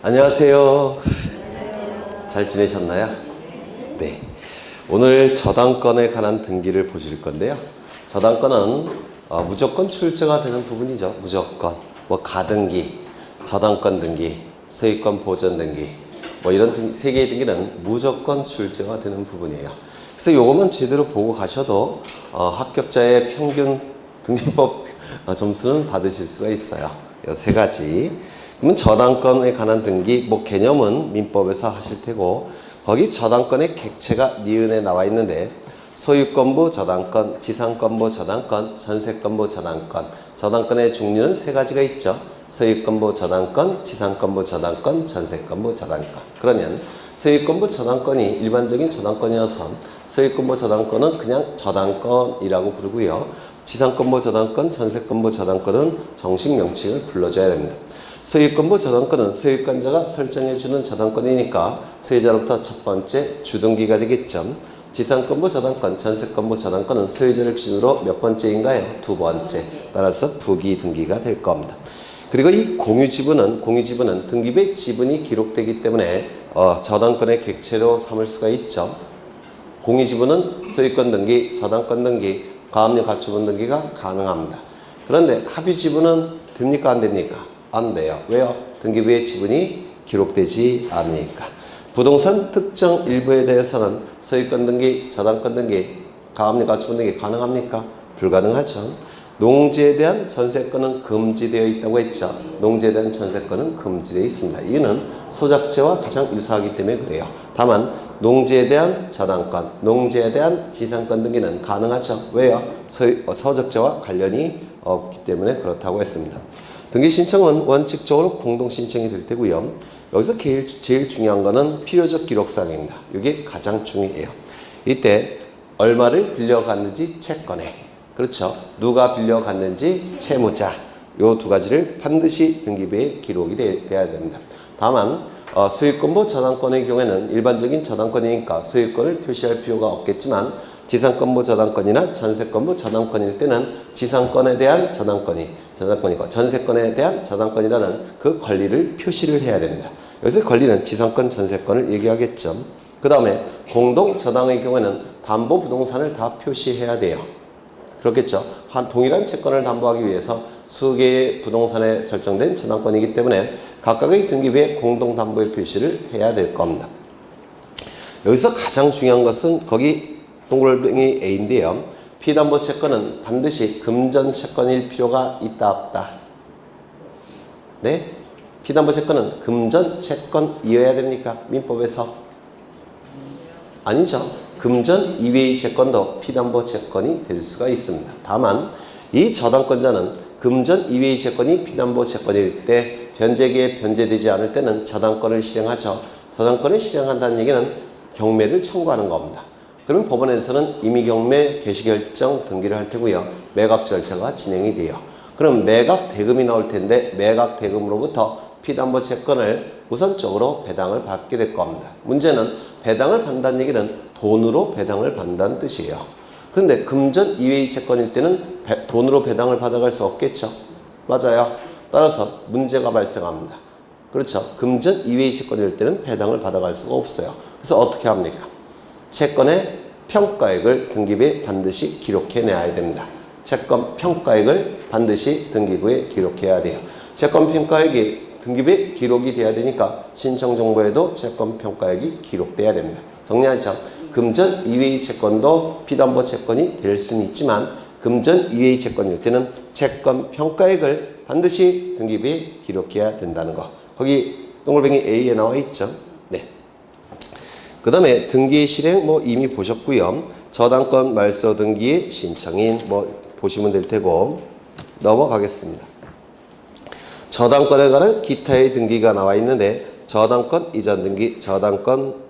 안녕하세요. 잘 지내셨나요? 네. 오늘 저당권에 관한 등기를 보실 건데요. 저당권은 무조건 출제가 되는 부분이죠. 무조건. 뭐 가등기, 저당권 등기, 소유권 보전 등기, 뭐 이런 세 개의 등기는 무조건 출제가 되는 부분이에요. 그래서 요것만 제대로 보고 가셔도 합격자의 평균 등기법 점수는 받으실 수가 있어요. 이 세 가지. 그러면 저당권에 관한 등기, 뭐 개념은 민법에서 하실 테고, 거기 저당권의 객체가 니은에 나와 있는데, 소유권부 저당권, 지상권부 저당권, 전세권부 저당권, 저당권의 종류는 세 가지가 있죠. 소유권부 저당권, 지상권부 저당권, 전세권부 저당권. 그러면 소유권부 저당권이 일반적인 저당권이어서 소유권부 저당권은 그냥 저당권이라고 부르고요. 지상권부 저당권, 전세권부 저당권은 정식 명칭을 불러줘야 됩니다. 소유권부 저당권은 소유권자가 설정해주는 저당권이니까 소유자로부터 첫 번째 주등기가 되겠죠. 지상권부 저당권, 전세권부 저당권은 소유자를 기준으로 몇 번째인가요? 두 번째. 따라서 부기 등기가 될 겁니다. 그리고 이 공유지분은 등기부에 지분이 기록되기 때문에 저당권의 객체로 삼을 수가 있죠. 공유지분은 소유권 등기, 저당권 등기, 가압류 가처분 등기가 가능합니다. 그런데 합유지분은 됩니까? 안 됩니까? 안 돼요. 왜요? 등기부에 지분이 기록되지 않으니까. 부동산 특정 일부에 대해서는 소유권 등기, 저당권 등기, 가압류 가처분 등기 가능합니까? 불가능하죠. 농지에 대한 전세권은 금지되어 있다고 했죠. 농지에 대한 전세권은 금지되어 있습니다. 이유는 소작제와 가장 유사하기 때문에 그래요. 다만 농지에 대한 저당권, 농지에 대한 지상권 등기는 가능하죠. 왜요? 소작제와 관련이 없기 때문에 그렇다고 했습니다. 등기 신청은 원칙적으로 공동 신청이 될 테고요. 여기서 제일 중요한 거는 필요적 기록사항입니다. 이게 가장 중요해요. 이때 얼마를 빌려갔는지 채권에, 그렇죠. 누가 빌려갔는지 채무자, 요 두 가지를 반드시 등기부에 기록이 돼야 됩니다. 다만 소유권부 저당권의 경우에는 일반적인 저당권이니까 소유권을 표시할 필요가 없겠지만 지상권부 저당권이나 전세권부 저당권일 때는 지상권에 대한 저당권이고 전세권에 대한 저당권이라는 그 권리를 표시를 해야 됩니다. 여기서 권리는 지상권, 전세권을 얘기하겠죠. 그 다음에 공동 저당의 경우에는 담보 부동산을 다 표시해야 돼요. 그렇겠죠. 한 동일한 채권을 담보하기 위해서 수개의 부동산에 설정된 저당권이기 때문에 각각의 등기부에 공동 담보의 표시를 해야 될 겁니다. 여기서 가장 중요한 것은 거기 동그라미 A인데요. 피담보 채권은 반드시 금전 채권일 필요가 있다 없다. 네? 피담보 채권은 금전 채권이어야 됩니까? 민법에서? 아니죠. 금전 이외의 채권도 피담보 채권이 될 수가 있습니다. 다만 이 저당권자는 금전 이외의 채권이 피담보 채권일 때 변제기에 변제되지 않을 때는 저당권을 실행하죠. 저당권을 실행한다는 얘기는 경매를 청구하는 겁니다. 그러면 법원에서는 임의경매 개시결정 등기를 할 테고요. 매각 절차가 진행이 돼요. 그럼 매각 대금이 나올 텐데 매각 대금으로부터 피담보 채권을 우선적으로 배당을 받게 될 겁니다. 문제는 배당을 받는다는 얘기는 돈으로 배당을 받는다는 뜻이에요. 그런데 금전 이외의 채권일 때는 돈으로 배당을 받아갈 수 없겠죠. 맞아요. 따라서 문제가 발생합니다. 그렇죠. 금전 이외의 채권일 때는 배당을 받아갈 수가 없어요. 그래서 어떻게 합니까? 채권의 평가액을 등기부에 반드시 기록해내야 됩니다. 채권 평가액을 반드시 등기부에 기록해야 돼요. 채권 평가액이 등기부에 기록이 돼야 되니까 신청정보에도 채권 평가액이 기록돼야 됩니다. 정리하죠. 금전 이외의 채권도 피담보 채권이 될 수는 있지만 금전 이외의 채권일 때는 채권 평가액을 반드시 등기부에 기록해야 된다는 거. 거기 동글뱅이 A에 나와 있죠. 네. 그 다음에 등기 실행 이미 보셨고요. 저당권 말소 등기 신청인 보시면 될 테고 넘어가겠습니다. 저당권에 관한 기타의 등기가 나와 있는데 저당권 이전 등기, 저당권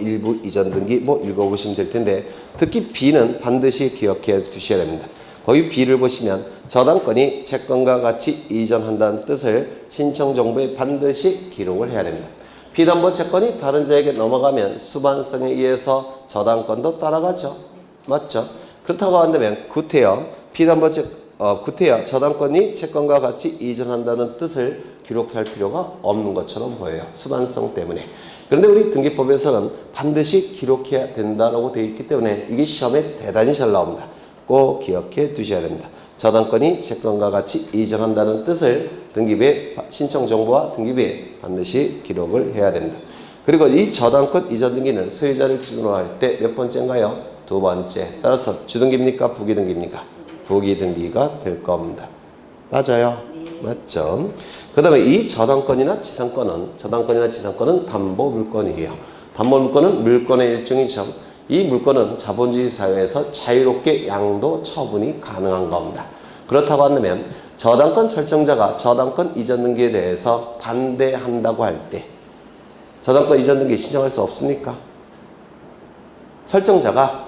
일부 이전 등기 읽어보시면 될 텐데 특히 B는 반드시 기억해 두셔야 됩니다. 거기 B를 보시면 저당권이 채권과 같이 이전한다는 뜻을 신청정보에 반드시 기록을 해야 됩니다. 피담보 채권이 다른 자에게 넘어가면 수반성에 의해서 저당권도 따라가죠. 맞죠? 그렇다고 한다면 구태여 피담보 구태여 저당권이 채권과 같이 이전한다는 뜻을 기록할 필요가 없는 것처럼 보여요. 수반성 때문에. 그런데 우리 등기법에서는 반드시 기록해야 된다라고 되어 있기 때문에 이게 시험에 대단히 잘 나옵니다. 꼭 기억해 두셔야 됩니다. 저당권이 채권과 같이 이전한다는 뜻을 등기부에 신청 정보와 등기부에 반드시 기록을 해야 됩니다. 그리고 이 저당권 이전 등기는 소유자를 기준으로 할 때 몇 번째인가요? 두 번째. 따라서 주등기입니까? 부기등기입니까? 부기등기가 될 겁니다. 맞아요? 맞죠? 그 다음에 이 저당권이나 지상권은 담보물권이에요. 담보물권은 물권의 일종이죠. 이 물권은 자본주의 사회에서 자유롭게 양도 처분이 가능한 겁니다. 그렇다고 한다면 저당권 설정자가 저당권 이전 등기에 대해서 반대한다고 할 때 저당권 이전 등기 신청할 수 없습니까? 설정자가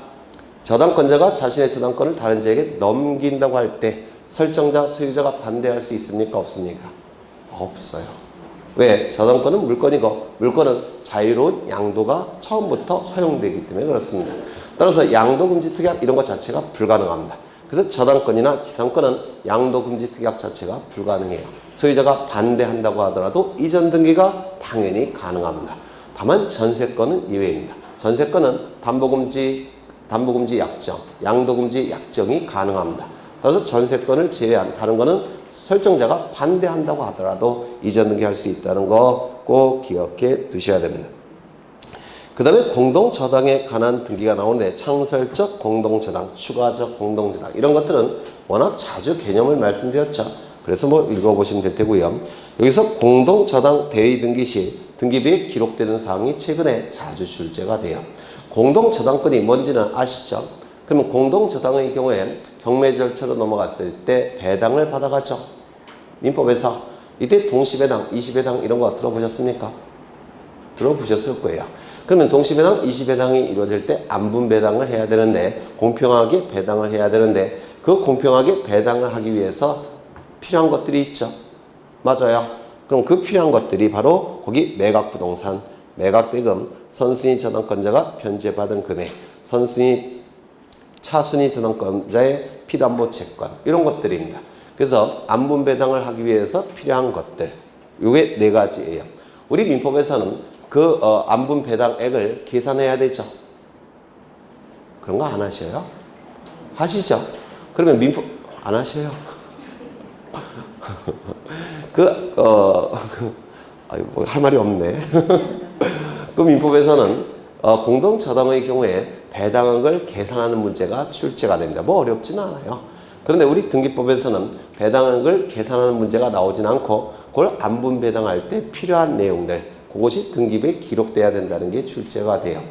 저당권자가 자신의 저당권을 다른 자에게 넘긴다고 할 때 설정자, 소유자가 반대할 수 있습니까? 없습니까? 없어요. 왜? 저당권은 물권이고 물권은 자유로운 양도가 처음부터 허용되기 때문에 그렇습니다. 따라서 양도금지 특약 이런 것 자체가 불가능합니다. 그래서 저당권이나 지상권은 양도금지 특약 자체가 불가능해요. 소유자가 반대한다고 하더라도 이전 등기가 당연히 가능합니다. 다만 전세권은 이외입니다. 전세권은 담보금지 약정, 양도금지 약정이 가능합니다. 따라서 전세권을 제외한 다른 거는 설정자가 반대한다고 하더라도 이전 등기할 수 있다는 거 꼭 기억해 두셔야 됩니다. 그 다음에 공동저당에 관한 등기가 나오는데 창설적 공동저당, 추가적 공동저당 이런 것들은 워낙 자주 개념을 말씀드렸죠. 그래서 뭐 읽어보시면 될 테고요. 여기서 공동저당 대의 등기 시 등기부에 기록되는 사항이 최근에 자주 출제가 돼요. 공동저당권이 뭔지는 아시죠? 그러면 공동저당의 경우에 경매 절차로 넘어갔을 때 배당을 받아가죠. 민법에서 이때 동시배당, 이시배당 이런 거 들어보셨습니까? 들어보셨을 거예요. 그러면 동시배당, 이시배당이 이루어질 때 안분배당을 해야 되는데 공평하게 배당을 해야 되는데 그 공평하게 배당을 하기 위해서 필요한 것들이 있죠. 맞아요. 그럼 그 필요한 것들이 바로 거기 매각부동산, 매각대금, 선순위 저당권자가 변제받은 금액, 차순위 저당권자의 피담보 채권 이런 것들입니다. 그래서 안분배당을 하기 위해서 필요한 것들 요게 네 가지예요. 우리 민법에서는 그 안분배당액을 계산해야 되죠. 그런 거 안 하셔요? 하시죠? 그러면 민법 안 하셔요? 할 말이 없네. 그 민법에서는 공동저당의 경우에 배당액을 계산하는 문제가 출제가 됩니다. 뭐 어렵지는 않아요. 그런데 우리 등기법에서는 배당액을 계산하는 문제가 나오진 않고 그걸 안분배당할 때 필요한 내용들 그것이 등기부에 기록돼야 된다는 게 출제가 돼요.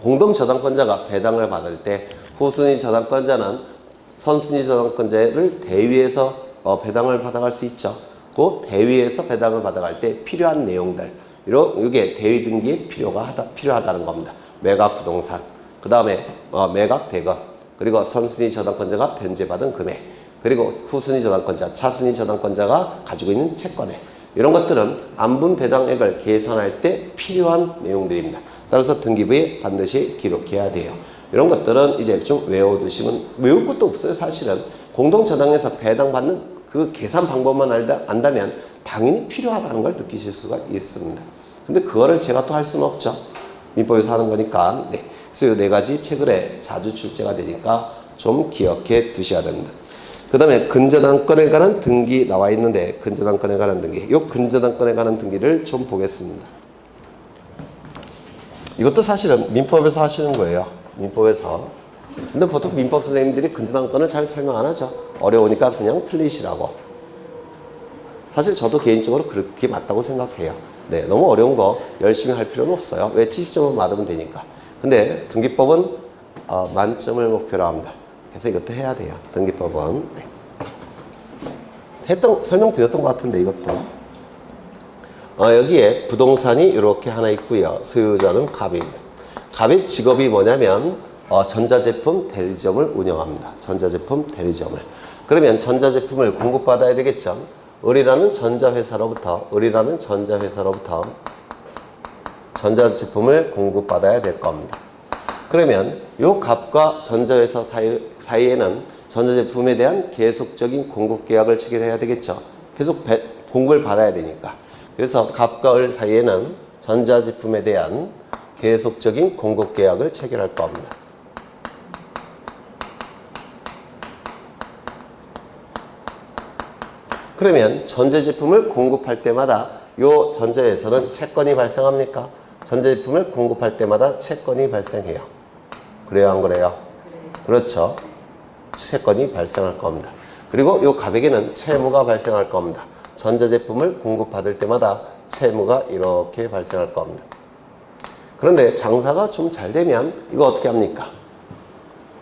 공동저당권자가 배당을 받을 때 후순위 저당권자는 선순위 저당권자를 대위해서 배당을 받아갈 수 있죠. 그 대위에서 배당을 받아갈 때 필요한 내용들 이게 대위 등기에 필요하다는 겁니다. 매각 부동산, 그 다음에 매각 대금, 그리고 선순위 저당권자가 변제받은 금액, 그리고 후순위 저당권자, 차순위 저당권자가 가지고 있는 채권액 이런 것들은 안분 배당액을 계산할 때 필요한 내용들입니다. 따라서 등기부에 반드시 기록해야 돼요. 이런 것들은 이제 좀 외워두시면 외울 것도 없어요. 사실은 공동저당에서 배당받는 그 계산 방법만 안다면 당연히 필요하다는 걸 느끼실 수가 있습니다. 근데 그거를 제가 또 할 수는 없죠. 민법에서 하는 거니까. 네. 그래서 이 네 가지 최근에 자주 출제가 되니까 좀 기억해 두셔야 됩니다. 그 다음에 근저당권에 관한 등기 나와 있는데 근저당권에 관한 등기 이 근저당권에 관한 등기를 좀 보겠습니다. 이것도 사실은 민법에서 하시는 거예요. 민법에서. 근데 보통 민법 선생님들이 근저당권을 잘 설명 안 하죠. 어려우니까 그냥 틀리시라고. 사실 저도 개인적으로 그렇게 맞다고 생각해요. 네, 너무 어려운 거 열심히 할 필요는 없어요. 왜 70점을 받으면 되니까. 근데 등기법은 만점을 목표로 합니다. 그래서 이것도 해야 돼요. 등기법은. 네. 설명드렸던 것 같은데 이것도. 여기에 부동산이 이렇게 하나 있고요. 소유자는 갑입니다. 갑의 직업이 뭐냐면 전자제품 대리점을 운영합니다. 전자제품 대리점을. 그러면 전자제품을 공급받아야 되겠죠. 을이라는 전자회사로부터 전자제품을 공급받아야 될 겁니다. 그러면 이 갑과 전자회사 사이에는 전자제품에 대한 계속적인 공급 계약을 체결해야 되겠죠. 계속 공급을 받아야 되니까. 그래서 갑과 을 사이에는 전자제품에 대한 계속적인 공급 계약을 체결할 겁니다. 그러면 전자제품을 공급할 때마다 요 전자에서는 채권이 발생합니까? 전자제품을 공급할 때마다 채권이 발생해요. 그래요, 안 그래요? 그렇죠. 채권이 발생할 겁니다. 그리고 요 가백에는 채무가 발생할 겁니다. 전자제품을 공급받을 때마다 채무가 이렇게 발생할 겁니다. 그런데 장사가 좀 잘 되면 이거 어떻게 합니까?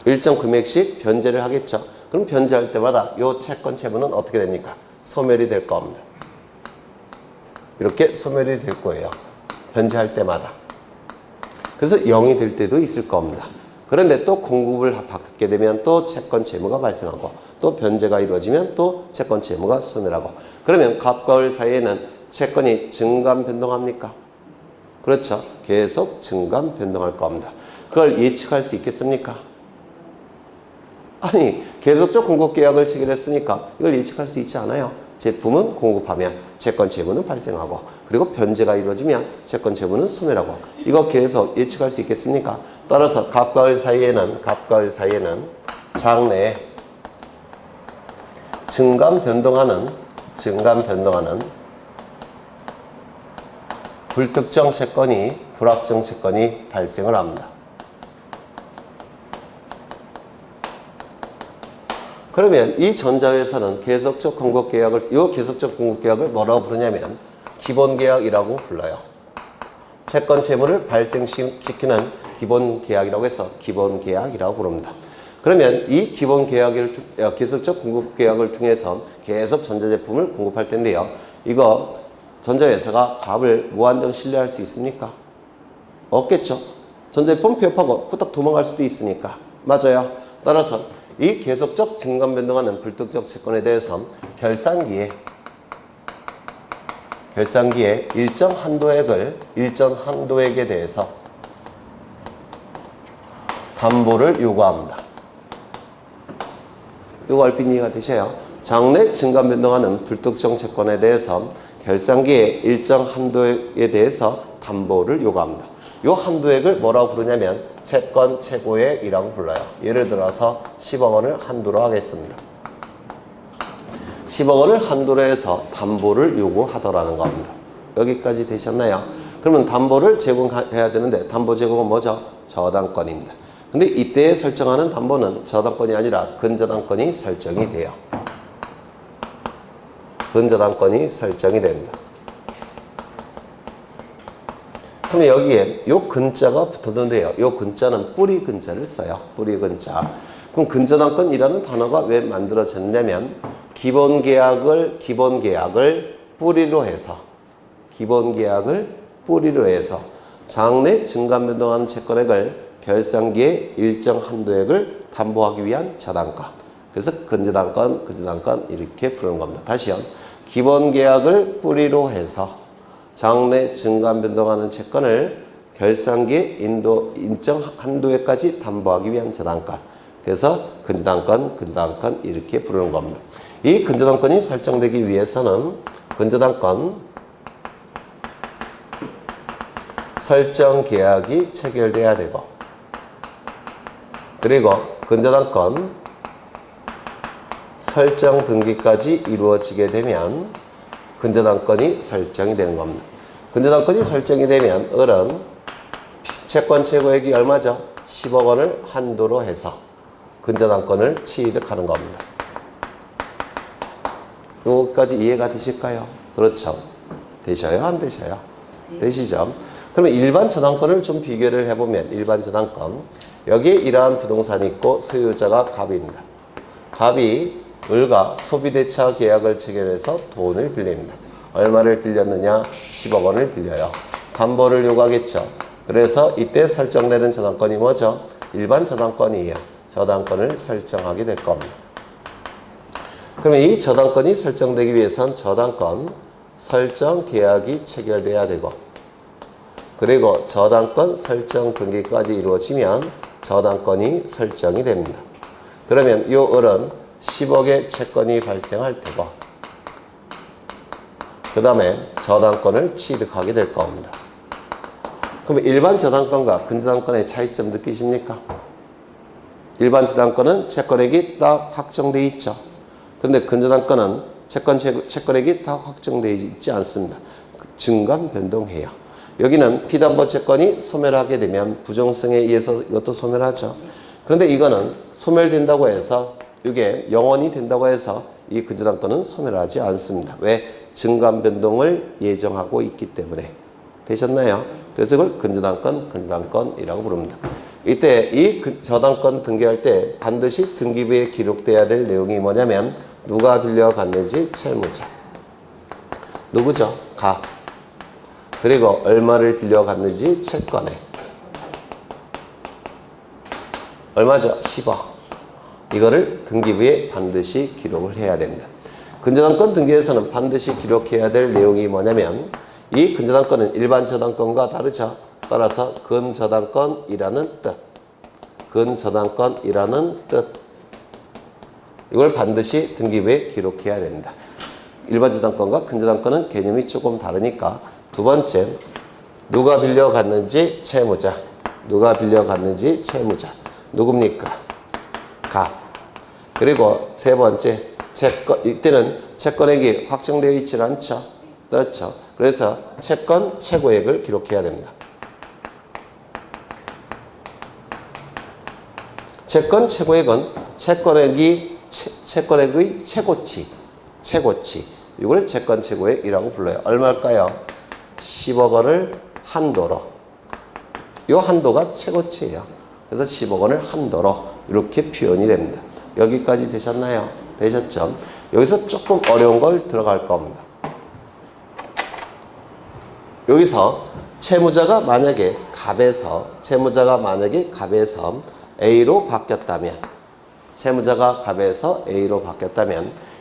일정 금액씩 변제를 하겠죠. 그럼 변제할 때마다 요 채권 채무는 어떻게 됩니까? 소멸이 될 겁니다. 이렇게 소멸이 될 거예요. 변제할 때마다. 그래서 0이 될 때도 있을 겁니다. 그런데 또 공급을 받게 되면 또 채권 채무가 발생하고 또 변제가 이루어지면 또 채권 채무가 소멸하고 그러면 갑과 을 사이에는 채권이 증감 변동합니까? 그렇죠. 계속 증감 변동할 겁니다. 그걸 예측할 수 있겠습니까? 아니, 계속적 공급 계약을 체결했으니까 이걸 예측할 수 있지 않아요. 제품은 공급하면 채권 채무는 발생하고 그리고 변제가 이루어지면 채권 채무는 소멸하고 이거 계속 예측할 수 있겠습니까? 따라서 갑과 을 사이에는 장내에 증감 변동하는 불특정 채권이 불확정 채권이 발생을 합니다. 그러면 이 전자회사는 계속적 공급 계약을 뭐라고 부르냐면 기본 계약이라고 불러요. 채권 채무를 발생시키는 기본 계약이라고 해서 기본 계약이라고 부릅니다. 그러면 이 기본 계약을 계속적 공급 계약을 통해서 계속 전자제품을 공급할 텐데요. 이거 전자회사가 갑을 무한정 신뢰할 수 있습니까? 없겠죠. 전자제품 폐업하고 후딱 도망갈 수도 있으니까. 맞아요. 따라서 이 계속적 증감 변동하는 불특정 채권에 대해서 결산기에 일정 한도액에 대해서 담보를 요구합니다. 이거 얼핏 이해가 되셔요? 장내 증감 변동하는 불특정 채권에 대해서 결산기에 일정 한도액에 대해서 담보를 요구합니다. 이 한도액을 뭐라고 부르냐면 채권 최고액이라고 불러요. 예를 들어서 10억 원을 한도로 하겠습니다. 10억 원을 한도로 해서 담보를 요구하더라는 겁니다. 여기까지 되셨나요? 그러면 담보를 제공해야 되는데 담보 제공은 뭐죠? 저당권입니다. 근데 이때 설정하는 담보는 저당권이 아니라 근저당권이 설정이 돼요. 근저당권이 설정이 됩니다. 그러면 여기에 요 근자가 붙었는데요. 요 근자는 뿌리 근자를 써요. 뿌리 근자. 그럼 근저당권이라는 단어가 왜 만들어졌냐면 기본 계약을 뿌리로 해서 장내 증감 변동하는 채권액을 결산기에 일정 한도액을 담보하기 위한 저당권. 그래서 근저당권 이렇게 부르는 겁니다. 다시요. 기본 계약을 뿌리로 해서 장내 증감 변동하는 채권을 결산기에 일정 한도액까지 담보하기 위한 저당권. 그래서 근저당권 이렇게 부르는 겁니다. 이 근저당권이 설정되기 위해서는 근저당권 설정 계약이 체결돼야 되고 그리고 근저당권 설정 등기까지 이루어지게 되면 근저당권이 설정이 되는 겁니다. 근저당권이 설정이 되면 을은 채권 최고액이 얼마죠? 10억 원을 한도로 해서 근저당권을 취득하는 겁니다. 여기까지 이해가 되실까요? 그렇죠. 되셔요? 안 되셔요? 되시죠? 그러면 일반 저당권을 좀 비교를 해보면 일반 저당권 여기에 이러한 부동산이 있고 소유자가 갑입니다. 갑이 을과 소비대차 계약을 체결해서 돈을 빌립니다. 얼마를 빌렸느냐? 10억 원을 빌려요. 담보를 요구하겠죠. 그래서 이때 설정되는 저당권이 뭐죠? 일반 저당권이에요. 저당권을 설정하게 될 겁니다. 그러면 이 저당권이 설정되기 위해선 저당권 설정 계약이 체결돼야 되고 그리고 저당권 설정 등기까지 이루어지면 저당권이 설정이 됩니다. 그러면 요 을은 10억의 채권이 발생할 테고 그 다음에 저당권을 취득하게 될 겁니다. 그럼 일반 저당권과 근저당권의 차이점 느끼십니까? 일반 저당권은 채권액이 딱 확정되어 있죠. 그런데 근저당권은 채권액이 딱 확정되어 있지 않습니다. 증감 변동해요. 여기는 피담보 채권이 소멸하게 되면 부정성에 의해서 이것도 소멸하죠. 그런데 이거는 소멸된다고 해서 이게 영원히 된다고 해서 이 근저당권은 소멸하지 않습니다. 왜? 증감 변동을 예정하고 있기 때문에. 되셨나요? 그래서 이걸 근저당권이라고 부릅니다. 이때 이 저당권 등기할 때 반드시 등기부에 기록돼야 될 내용이 뭐냐면 누가 빌려갔는지 채무자. 누구죠? 가. 그리고 얼마를 빌려갔는지 채권액. 얼마죠? 10억. 이거를 등기부에 반드시 기록을 해야 됩니다. 근저당권 등기에서는 반드시 기록해야 될 내용이 뭐냐면 이 근저당권은 일반 저당권과 다르죠. 따라서 근저당권이라는 뜻. 근저당권이라는 뜻. 이걸 반드시 등기부에 기록해야 됩니다. 일반 저당권과 근저당권은 개념이 조금 다르니까 두 번째, 누가 빌려갔는지 채무자. 누가 빌려갔는지 채무자. 누굽니까? 가. 그리고 세 번째, 이때는 채권액이 확정되어 있지 않죠. 그렇죠. 그래서 채권 최고액을 기록해야 됩니다. 채권 최고액은 채권액의 최고치. 이걸 채권 최고액이라고 불러요. 얼마일까요? 10억 원을 한도로. 이 한도가 최고치예요. 그래서 10억 원을 한도로 이렇게 표현이 됩니다. 여기까지 되셨나요? 되셨죠? 여기서 조금 어려운 걸 들어갈 겁니다. 여기서 채무자가 만약에 갑에서 A로 바뀌었다면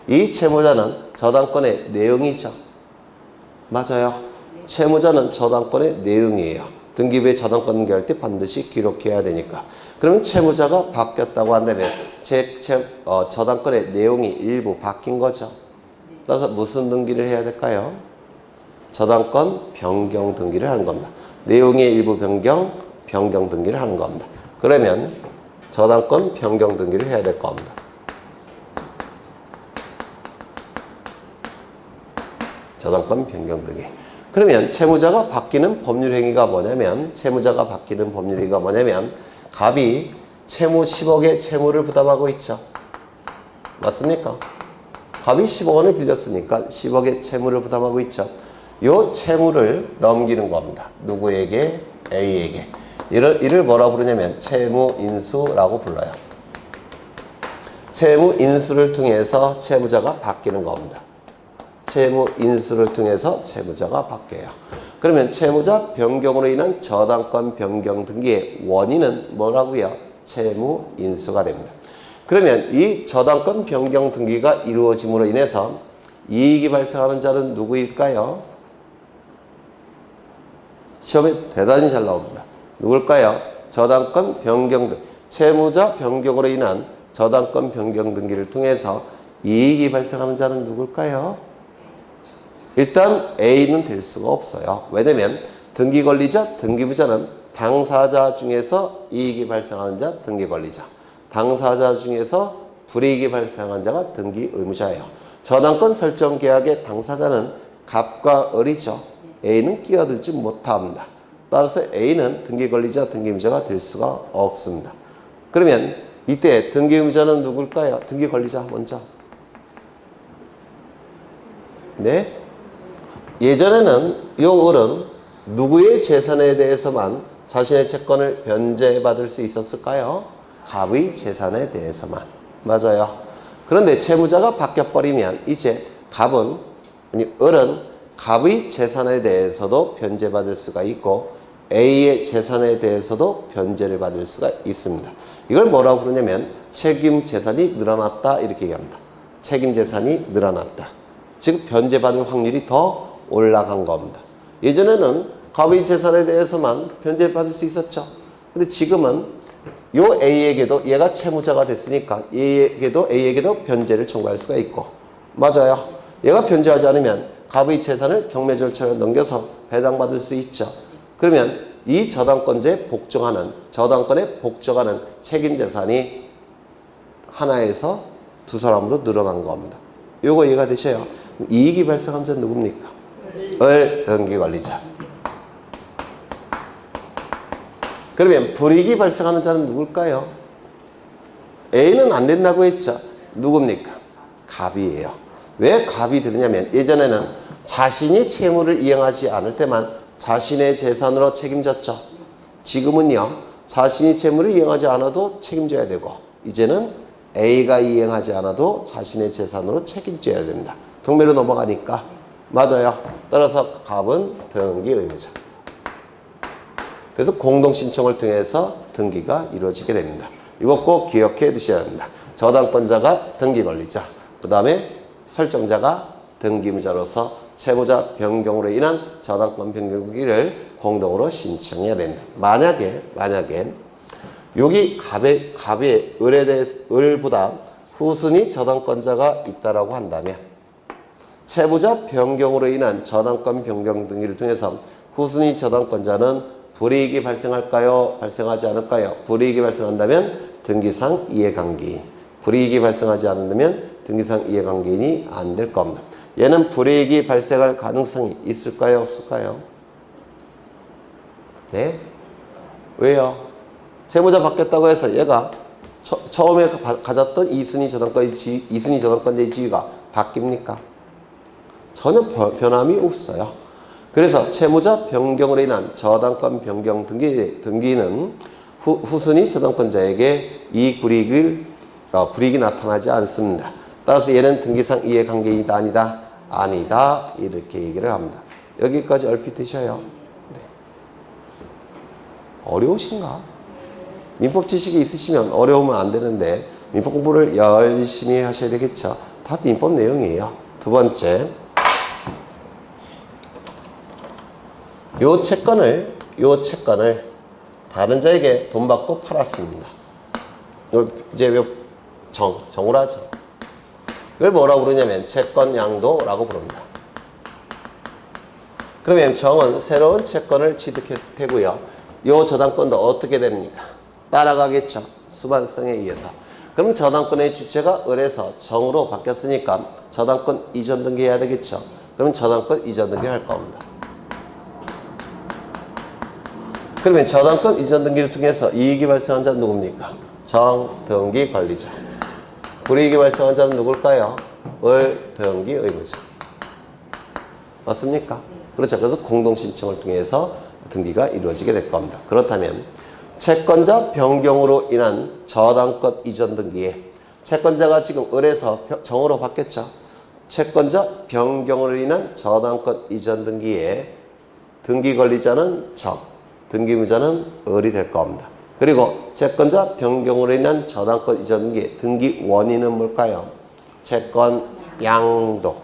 이 채무자는 저당권의 내용이죠. 맞아요. 채무자는 저당권의 내용이에요. 등기부에 저당권 등기할 때 반드시 기록해야 되니까. 그러면 채무자가 바뀌었다고 한다면 저당권의 내용이 일부 바뀐 거죠. 따라서 무슨 등기를 해야 될까요? 저당권 변경 등기를 하는 겁니다. 내용의 일부 변경 등기를 하는 겁니다. 그러면 저당권 변경 등기를 해야 될 겁니다. 저당권 변경 등기. 그러면 채무자가 바뀌는 법률 행위가 뭐냐면 갑이 채무 10억의 채무를 부담하고 있죠. 맞습니까? 갑이 10억 원을 빌렸으니까 10억의 채무를 부담하고 있죠. 이 채무를 넘기는 겁니다. 누구에게? A에게. 이를 뭐라 부르냐면 채무인수라고 불러요. 채무인수를 통해서 채무자가 바뀌는 겁니다. 채무인수를 통해서 채무자가 바뀌어요. 그러면 채무자 변경으로 인한 저당권 변경 등기의 원인은 뭐라고요? 채무인수가 됩니다. 그러면 이 저당권 변경 등기가 이루어짐으로 인해서 이익이 발생하는 자는 누구일까요? 시험에 대단히 잘 나옵니다. 누굴까요? 저당권 변경 등 채무자 변경으로 인한 저당권 변경 등기를 통해서 이익이 발생하는 자는 누굴까요? 일단 A는 될 수가 없어요. 왜냐면 등기 권리자, 등기부자는 당사자 중에서 이익이 발생하는 자, 등기 권리자. 당사자 중에서 불이익이 발생한 자가 등기 의무자예요. 저당권 설정 계약의 당사자는 갑과 을이죠. A는 끼어들지 못합니다. 따라서 A는 등기 권리자, 등기 의무자가 될 수가 없습니다. 그러면 이때 등기 의무자는 누굴까요? 등기 권리자 먼저. 네? 예전에는 요 을은 누구의 재산에 대해서만 자신의 채권을 변제받을 수 있었을까요? 갑의 재산에 대해서만. 맞아요. 그런데 채무자가 바뀌어버리면 이제 을은 갑의 재산에 대해서도 변제받을 수가 있고 A의 재산에 대해서도 변제를 받을 수가 있습니다. 이걸 뭐라고 부르냐면 책임 재산이 늘어났다 이렇게 얘기합니다. 책임 재산이 늘어났다. 즉 변제받을 확률이 더 올라간 겁니다. 예전에는 갑의 재산에 대해서만 변제받을 수 있었죠. 근데 지금은 요 A에게도 얘가 채무자가 됐으니까 A에게도 변제를 청구할 수가 있고 맞아요. 얘가 변제하지 않으면 갑의 재산을 경매 절차로 넘겨서 배당받을 수 있죠. 그러면 이 저당권자에 복종하는 책임 재산이 하나에서 두 사람으로 늘어난 겁니다. 요거 이해가 되셔요? 이익이 발생한 자는 누굽니까? 을 등기관리자. 그러면 불이익이 발생하는 자는 누굴까요? A는 안 된다고 했죠. 누굽니까? 갑이에요. 왜 갑이 되느냐면 예전에는 자신이 채무를 이행하지 않을 때만 자신의 재산으로 책임졌죠. 지금은요. 자신이 채무를 이행하지 않아도 책임져야 되고 이제는 A가 이행하지 않아도 자신의 재산으로 책임져야 됩니다. 경매로 넘어가니까. 맞아요. 따라서 갑은 등기 의무자. 그래서 공동신청을 통해서 등기가 이루어지게 됩니다. 이거 꼭 기억해 두셔야 합니다. 저당권자가 등기권리자, 그 다음에 설정자가 등기무자로서 채무자 변경으로 인한 저당권 변경 등기를 공동으로 신청해야 됩니다. 만약에 여기 갑의 을보다 후순위 저당권자가 있다라고 한다면 채무자 변경으로 인한 저당권 변경 등기를 통해서 후순위 저당권자는 불이익이 발생할까요? 발생하지 않을까요? 불이익이 발생한다면 등기상 이해관계인, 불이익이 발생하지 않는다면 등기상 이해관계인이 안 될 겁니다. 얘는 불이익이 발생할 가능성이 있을까요? 없을까요? 네? 왜요? 채무자 받겠다고 해서 얘가 처음에 가졌던 이순위 저당권자의 지위가 바뀝니까? 전혀 변함이 없어요. 그래서 채무자 변경으로 인한 저당권 변경 등기는 후순위 저당권자에게 이익 불이익이 나타나지 않습니다. 따라서 얘는 등기상 이해관계이다 아니다? 아니다. 이렇게 얘기를 합니다. 여기까지 얼핏 되셔요. 네. 어려우신가? 민법 지식이 있으시면 어려우면 안 되는데 민법 공부를 열심히 하셔야 되겠죠. 다 민법 내용이에요. 두 번째, 요 채권을 다른 자에게 돈 받고 팔았습니다. 이제 정을 하죠. 이걸 뭐라고 부르냐면 채권 양도라고 부릅니다. 그러면 정은 새로운 채권을 취득했을 테고요. 요 저당권도 어떻게 됩니까? 따라가겠죠. 수반성에 의해서. 그럼 저당권의 주체가 을에서 정으로 바뀌었으니까 저당권 이전 등기해야 되겠죠. 그럼 저당권 이전 등기를 할 겁니다. 그러면 저당권 이전 등기를 통해서 이익이 발생한 자는 누굽니까? 정, 등기, 관리자. 불이익이 발생한 자는 누굴까요? 을, 등기, 의무자. 맞습니까? 그렇죠. 그래서 공동신청을 통해서 등기가 이루어지게 될 겁니다. 그렇다면 채권자 변경으로 인한 저당권 이전 등기에 채권자가 지금 을에서 정으로 바뀌었죠. 채권자 변경으로 인한 저당권 이전 등기에 등기 권리자는 정, 등기무자는 을이 될 겁니다. 그리고 채권자 변경으로 인한 저당권 이전 등기, 등기 원인은 뭘까요? 채권 양도.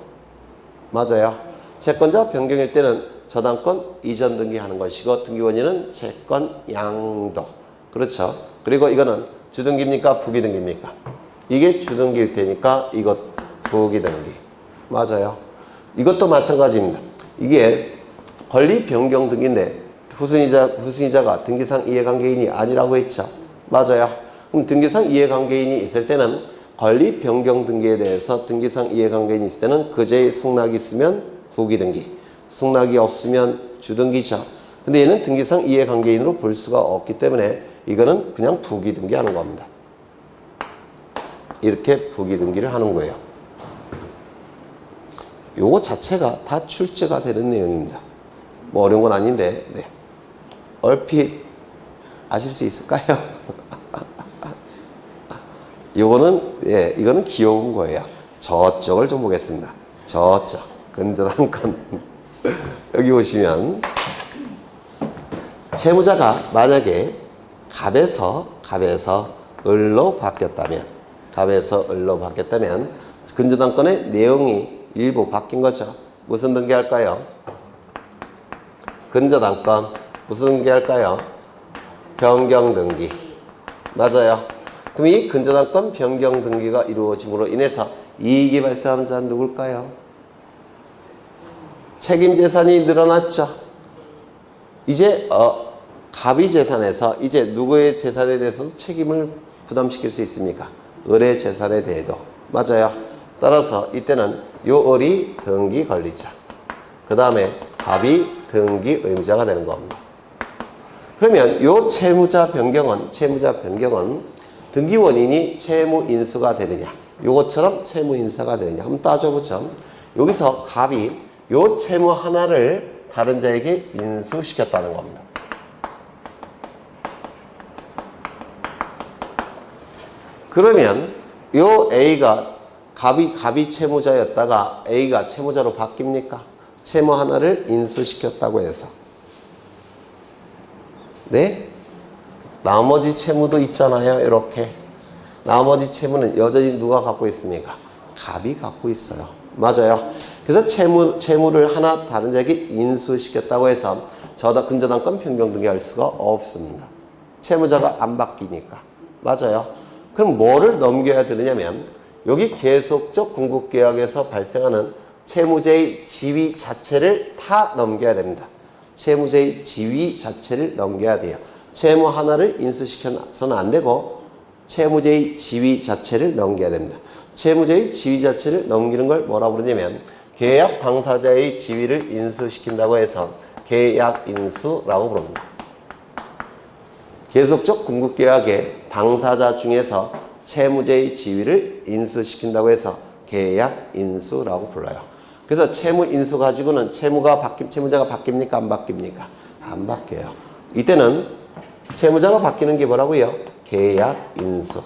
맞아요. 채권자 변경일 때는 저당권 이전 등기하는 것이고 등기 원인은 채권 양도. 그렇죠. 그리고 이거는 주등기입니까? 부기등기입니까? 이게 주등기일 테니까 이것 부기등기. 맞아요. 이것도 마찬가지입니다. 이게 권리 변경 등기인데 후순위자가 등기상 이해관계인이 아니라고 했죠. 맞아요. 그럼 등기상 이해관계인이 있을 때는 권리 변경 등기에 대해서 등기상 이해관계인이 있을 때는 그제의 승낙이 있으면 부기등기, 승낙이 없으면 주등기죠. 근데 얘는 등기상 이해관계인으로 볼 수가 없기 때문에 이거는 그냥 부기등기 하는 겁니다. 이렇게 부기등기를 하는 거예요. 요거 자체가 다 출제가 되는 내용입니다. 뭐 어려운 건 아닌데, 네. 얼핏 아실 수 있을까요? 이거는 귀여운 거예요. 저쪽을 좀 보겠습니다. 저쪽. 근저당권. 여기 보시면, 채무자가 만약에 갑에서 을로 바뀌었다면, 근저당권의 내용이 일부 바뀐 거죠. 무슨 등기할까요? 근저당권. 무슨 등기할까요? 변경 등기. 맞아요. 그럼 이 근저당권 변경 등기가 이루어짐으로 인해서 이익이 발생하는 자는 누굴까요? 책임 재산이 늘어났죠. 이제 갑이 재산에서 이제 누구의 재산에 대해서도 책임을 부담시킬 수 있습니까? 을의 재산에 대해도. 맞아요. 따라서 이때는 요 을이 등기 권리자, 그 다음에 갑이 등기 의무자가 되는 겁니다. 그러면 요 채무자 변경은 등기 원인이 채무 인수가 되느냐, 요것처럼 채무 인사가 되느냐 한번 따져보죠. 여기서 갑이 요 채무 하나를 다른 자에게 인수시켰다는 겁니다. 그러면 요 A가 갑이 채무자였다가 A가 채무자로 바뀝니까? 채무 하나를 인수시켰다고 해서. 네? 나머지 채무도 있잖아요. 이렇게. 나머지 채무는 여전히 누가 갖고 있습니까? 갑이 갖고 있어요. 맞아요. 그래서 채무를 하나 다른 자에게 인수시켰다고 해서 근저당권 변경 등기 할 수가 없습니다. 채무자가 안 바뀌니까. 맞아요. 그럼 뭐를 넘겨야 되느냐면 여기 계속적 공급계약에서 발생하는 채무자의 지위 자체를 다 넘겨야 됩니다. 채무자의 지위 자체를 넘겨야 돼요. 채무 하나를 인수시켜서는 안 되고 채무자의 지위 자체를 넘겨야 됩니다. 채무자의 지위 자체를 넘기는 걸 뭐라고 부르냐면 계약 당사자의 지위를 인수시킨다고 해서 계약 인수라고 부릅니다. 계속적 공급계약의 당사자 중에서 채무자의 지위를 인수시킨다고 해서 계약 인수라고 불러요. 그래서 채무 인수 가지고는 채무자가 바뀝니까? 안 바뀝니까? 안 바뀌어요. 이때는 채무자가 바뀌는 게 뭐라고요? 계약 인수.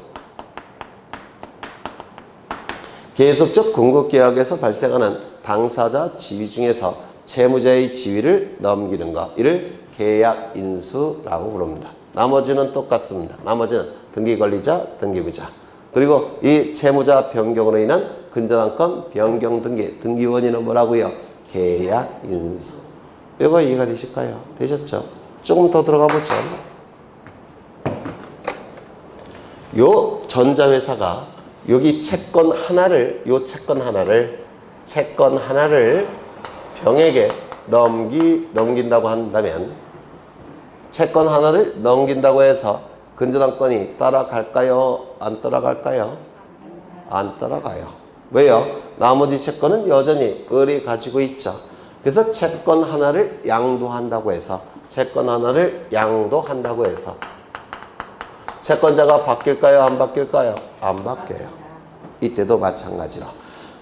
계속적 공급계약에서 발생하는 당사자 지위 중에서 채무자의 지위를 넘기는 것, 이를 계약 인수라고 부릅니다. 나머지는 똑같습니다. 나머지는 등기권리자, 등기부자. 그리고 이 채무자 변경으로 인한 근저당권 변경 등기 원인은 뭐라고요? 계약 인수. 이거 이해가 되실까요? 되셨죠? 조금 더 들어가 보죠. 요 전자회사가 여기 채권 하나를 병에게 넘긴다고 한다면, 채권 하나를 넘긴다고 해서 근저당권이 따라갈까요? 안 따라갈까요? 안 따라가요. 왜요? 나머지 채권은 여전히 을이 가지고 있죠. 그래서 채권 하나를 양도한다고 해서 채권자가 바뀔까요? 안 바뀔까요? 안 바뀌어요. 이때도 마찬가지로.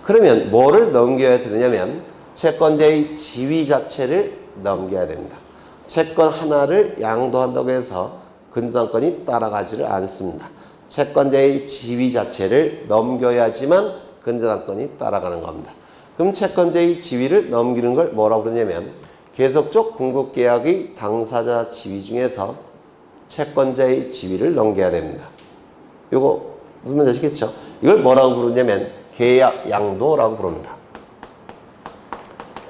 그러면 뭐를 넘겨야 되느냐면 채권자의 지위 자체를 넘겨야 됩니다. 채권 하나를 양도한다고 해서 근저당권이 따라가지를 않습니다. 채권자의 지위 자체를 넘겨야지만 근저당권이 따라가는 겁니다. 그럼 채권자의 지위를 넘기는 걸 뭐라고 그러냐면 계속적 공급계약의 당사자 지위 중에서 채권자의 지위를 넘겨야 됩니다. 이거 무슨 말인지 아시겠죠? 이걸 뭐라고 부르냐면 계약 양도라고 부릅니다.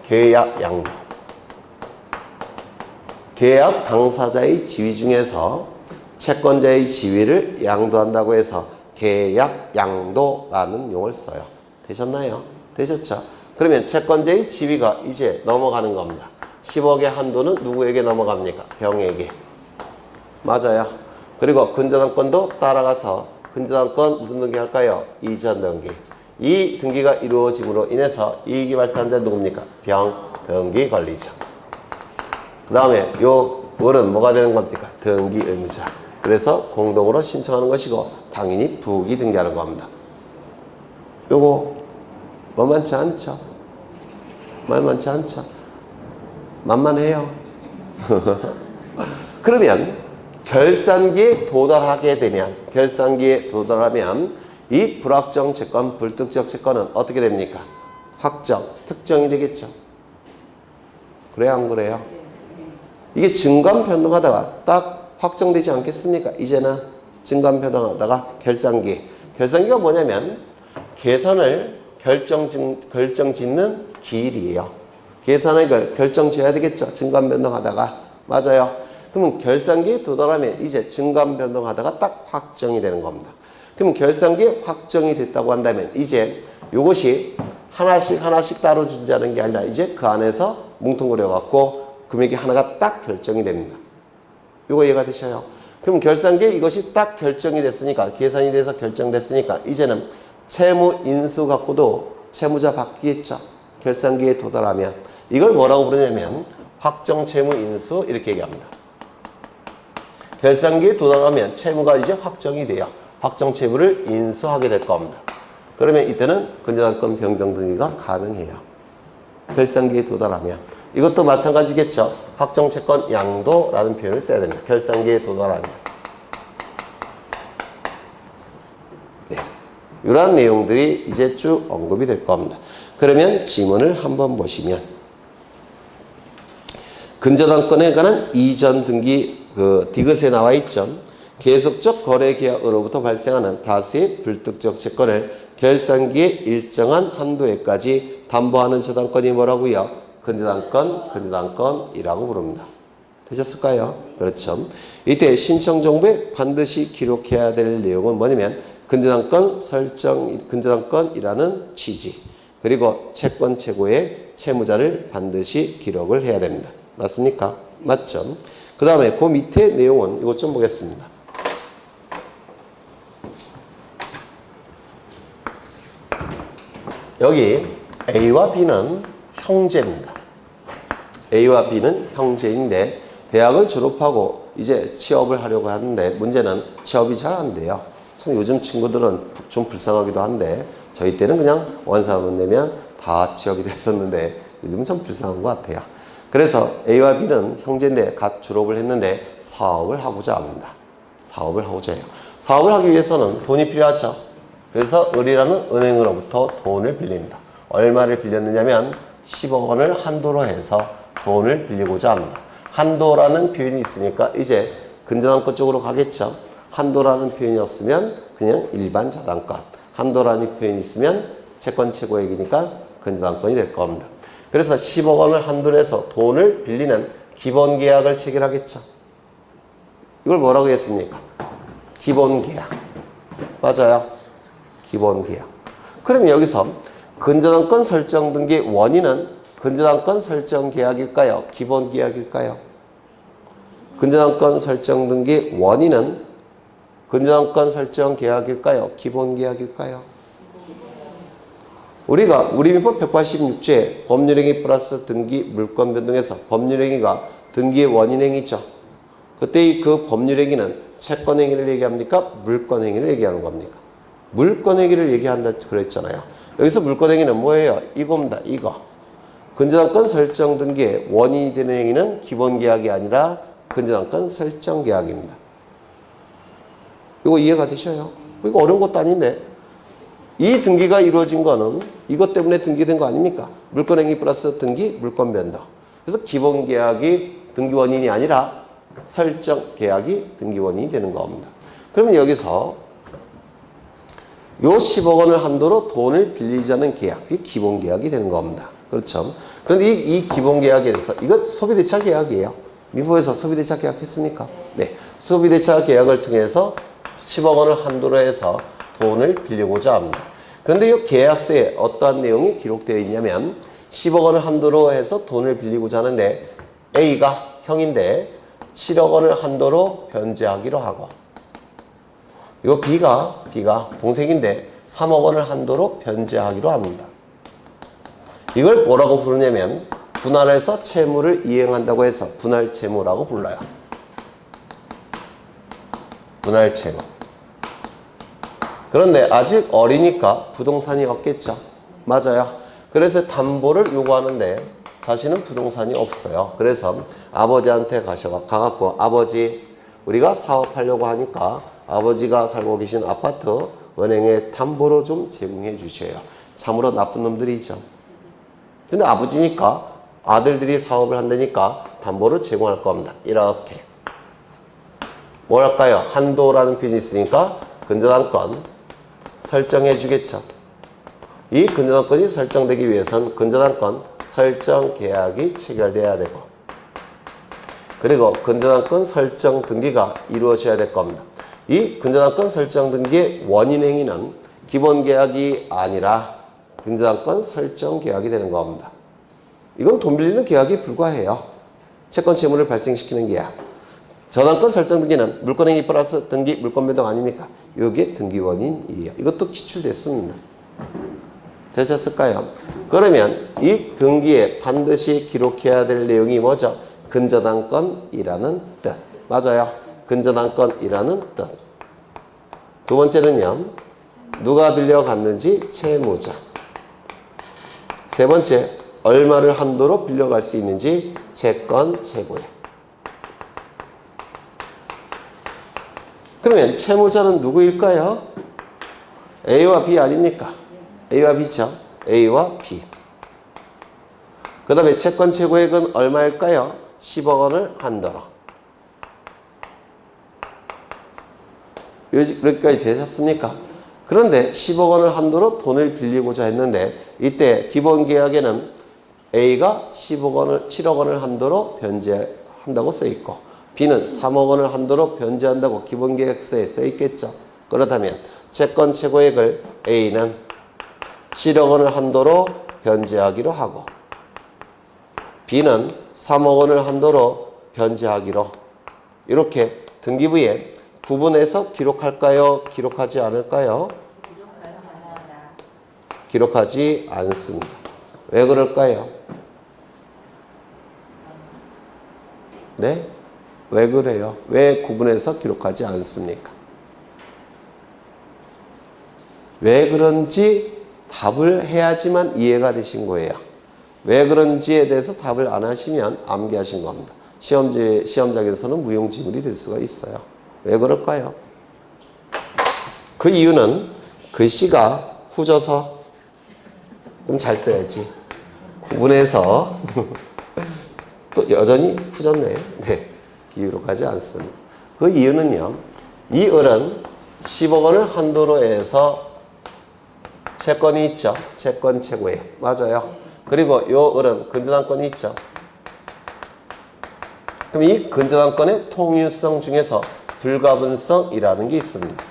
계약 양도. 계약 당사자의 지위 중에서 채권자의 지위를 양도한다고 해서 계약 양도라는 용어를 써요. 되셨나요? 되셨죠? 그러면 채권자의 지위가 이제 넘어가는 겁니다. 10억의 한도는 누구에게 넘어갑니까? 병에게. 맞아요. 그리고 근저당권도 따라가서 근저당권 무슨 등기 할까요? 이전 등기. 이 등기가 이루어짐으로 인해서 이익이 발생한 자는 누굽니까? 병 등기 권리자. 그 다음에 요 을은 뭐가 되는 겁니까? 등기 의무자. 그래서 공동으로 신청하는 것이고 당연히 부기 등기하는 겁니다. 요거 만만치 않죠? 만만치 않죠? 만만해요. 그러면 결산기에 도달하면 이 불확정 채권, 불특정 채권은 어떻게 됩니까? 확정, 특정이 되겠죠. 그래요, 안 그래요? 이게 증감 변동하다가 딱 확정되지 않겠습니까? 이제는 증감 변동하다가 결산기가 뭐냐면 계산을 결정 짓는 기일이에요. 계산을 결정 지어야 되겠죠. 증감 변동하다가. 맞아요. 그러면 결산기에 도달하면 이제 증감 변동하다가 딱 확정이 되는 겁니다. 그럼 결산기에 확정이 됐다고 한다면 이제 이것이 하나씩 따로 존재하는 게 아니라 이제 그 안에서 뭉뚱그려 갖고 금액이 하나가 딱 결정이 됩니다. 이거 이해가 되셔요? 그럼 결산기에 이것이 딱 결정이 됐으니까, 계산이 돼서 결정됐으니까 이제는 채무 인수 갖고도 채무자 바뀌겠죠. 결산기에 도달하면 이걸 뭐라고 부르냐면 확정 채무 인수 이렇게 얘기합니다. 결산기에 도달하면 채무가 이제 확정이 돼요. 확정 채무를 인수하게 될 겁니다. 그러면 이때는 근저당권 변경 등기가 가능해요. 결산기에 도달하면. 이것도 마찬가지겠죠. 확정 채권 양도라는 표현을 써야 됩니다. 결산기에 도달하면. 네. 이러한 내용들이 이제 쭉 언급이 될 겁니다. 그러면 지문을 한번 보시면 근저당권에 관한 이전 등기 디귿에 나와 있죠. 계속적 거래 계약으로부터 발생하는 다수의 불특정 채권을 결산기의 일정한 한도에까지 담보하는 저당권이 뭐라고요? 근저당권이라고 부릅니다. 되셨을까요? 그렇죠. 이때 신청 정보에 반드시 기록해야 될 내용은 뭐냐면 근저당권이라는 취지, 그리고 채권 최고의 채무자를 반드시 기록을 해야 됩니다. 맞습니까? 맞죠? 그 다음에 그 밑에 내용은 이것 좀 보겠습니다. 여기 A와 B는 형제입니다. A와 B는 형제인데 대학을 졸업하고 이제 취업을 하려고 하는데 문제는 취업이 잘 안 돼요. 참 요즘 친구들은 좀 불쌍하기도 한데 저희 때는 그냥 원사분 내면 다 취업이 됐었는데 요즘은 참 불쌍한 것 같아요. 그래서 A와 B는 형제인데 갓 졸업을 했는데 사업을 하고자 합니다. 사업을 하고자 해요. 사업을 하기 위해서는 돈이 필요하죠. 그래서 을이라는 은행으로부터 돈을 빌립니다. 얼마를 빌렸느냐면 10억 원을 한도로 해서 돈을 빌리고자 합니다. 한도라는 표현이 있으니까 이제 근저당권 쪽으로 가겠죠. 한도라는 표현이 없으면 그냥 일반 저당권, 한도라는 표현이 있으면 채권 최고액이니까 근저당권이 될 겁니다. 그래서 10억 원을 한도로 해서 돈을 빌리는 기본계약을 체결하겠죠. 이걸 뭐라고 했습니까? 기본계약. 맞아요. 기본계약. 그럼 여기서 근저당권 설정 등기 원인은 근저당권 설정 계약일까요? 기본계약일까요? 근저당권 설정 등기 원인은 근저당권 설정 계약일까요? 기본계약일까요? 우리가 우리민법 186조에 법률행위 플러스 등기 물권 변동에서 법률행위가 등기의 원인행위죠. 그때 그 법률행위는 채권행위를 얘기합니까? 물권행위를 얘기하는 겁니까? 물권행위를 얘기한다 그랬잖아요. 여기서 물권행위는 뭐예요? 이겁니다. 이거. 근저당권 설정 등기의 원인이 되는 행위는 기본계약이 아니라 근저당권 설정 계약입니다. 이거 이해가 되셔요? 이거 어려운 것도 아닌데 이 등기가 이루어진 거는 이것 때문에 등기된 거 아닙니까? 물권행위 플러스 등기, 물권 변동. 그래서 기본계약이 등기 원인이 아니라 설정 계약이 등기 원인이 되는 겁니다. 그러면 여기서 요 10억 원을 한도로 돈을 빌리자는 계약이 기본계약이 되는 겁니다. 그렇죠? 그런데 이 기본계약에서 이것 소비대차 계약이에요. 민법에서 소비대차 계약 했습니까? 네. 소비대차 계약을 통해서 10억 원을 한도로 해서 돈을 빌리고자 합니다. 그런데 이 계약서에 어떠한 내용이 기록되어 있냐면 10억 원을 한도로 해서 돈을 빌리고자 하는데 A가 형인데 7억 원을 한도로 변제하기로 하고 이 B가 동생인데 3억 원을 한도로 변제하기로 합니다. 이걸 뭐라고 부르냐면 분할해서 채무를 이행한다고 해서 분할채무라고 불러요. 분할채무. 그런데 아직 어리니까 부동산이 없겠죠. 맞아요. 그래서 담보를 요구하는데 자신은 부동산이 없어요. 그래서 아버지한테 가갖고 아버지 우리가 사업하려고 하니까 아버지가 살고 계신 아파트 은행에 담보로 좀 제공해 주셔요. 참으로 나쁜 놈들이죠. 근데 아버지니까 아들들이 사업을 한다니까 담보를 제공할 겁니다. 이렇게. 뭐랄까요? 한도라는 표현이 있으니까 근저당권 설정해 주겠죠. 이 근저당권이 설정되기 위해서는 근저당권 설정 계약이 체결돼야 되고 그리고 근저당권 설정 등기가 이루어져야 될 겁니다. 이 근저당권 설정 등기의 원인 행위는 기본 계약이 아니라 근저당권 설정 계약이 되는 겁니다. 이건 돈 빌리는 계약에 불과해요. 채권 채무를 발생시키는 계약. 저당권 설정 등기는 물권 행위 플러스 등기 물권 변동 아닙니까? 이게 등기 원인이에요. 이것도 기출됐습니다. 되셨을까요? 그러면 이 등기에 반드시 기록해야 될 내용이 뭐죠? 근저당권이라는 뜻. 맞아요. 근저당권이라는 뜻. 두 번째는요. 누가 빌려갔는지 채무자. 세 번째, 얼마를 한도로 빌려갈 수 있는지 채권 채무에. 그러면 채무자는 누구일까요? A와 B 아닙니까? A와 B죠. A와 B. 그 다음에 채권 최고액은 얼마일까요? 10억 원을 한도로. 여기까지 되셨습니까? 그런데 10억 원을 한도로 돈을 빌리고자 했는데 이때 기본 계약에는 A가 7억 원을 한도로 변제한다고 써 있고 B는 3억 원을 한도로 변제한다고 기본 계약서에 써 있겠죠. 그렇다면 채권 최고액을 A는 7억 원을 한도로 변제하기로 하고 B는 3억 원을 한도로 변제하기로 이렇게 등기부에 구분해서 기록할까요? 기록하지 않을까요? 기록하지 않습니다. 왜 그럴까요? 네? 왜 그래요? 왜 구분해서 기록하지 않습니까? 왜 그런지 답을 해야지만 이해가 되신 거예요. 왜 그런지에 대해서 답을 안 하시면 암기하신 겁니다. 시험장에서는 무용지물이 될 수가 있어요. 왜 그럴까요? 그 이유는 글씨가 후져서 좀 잘 써야지. 구분해서 또 여전히 후졌네. 네, 기록하지 않습니다. 그 이유는요. 이 을은 10억 원을 한도로 해서 채권이 있죠. 채권 최고액. 맞아요. 그리고 요 을은 근저당권이 있죠. 그럼 이 근저당권의 통유성 중에서 불가분성이라는 게 있습니다.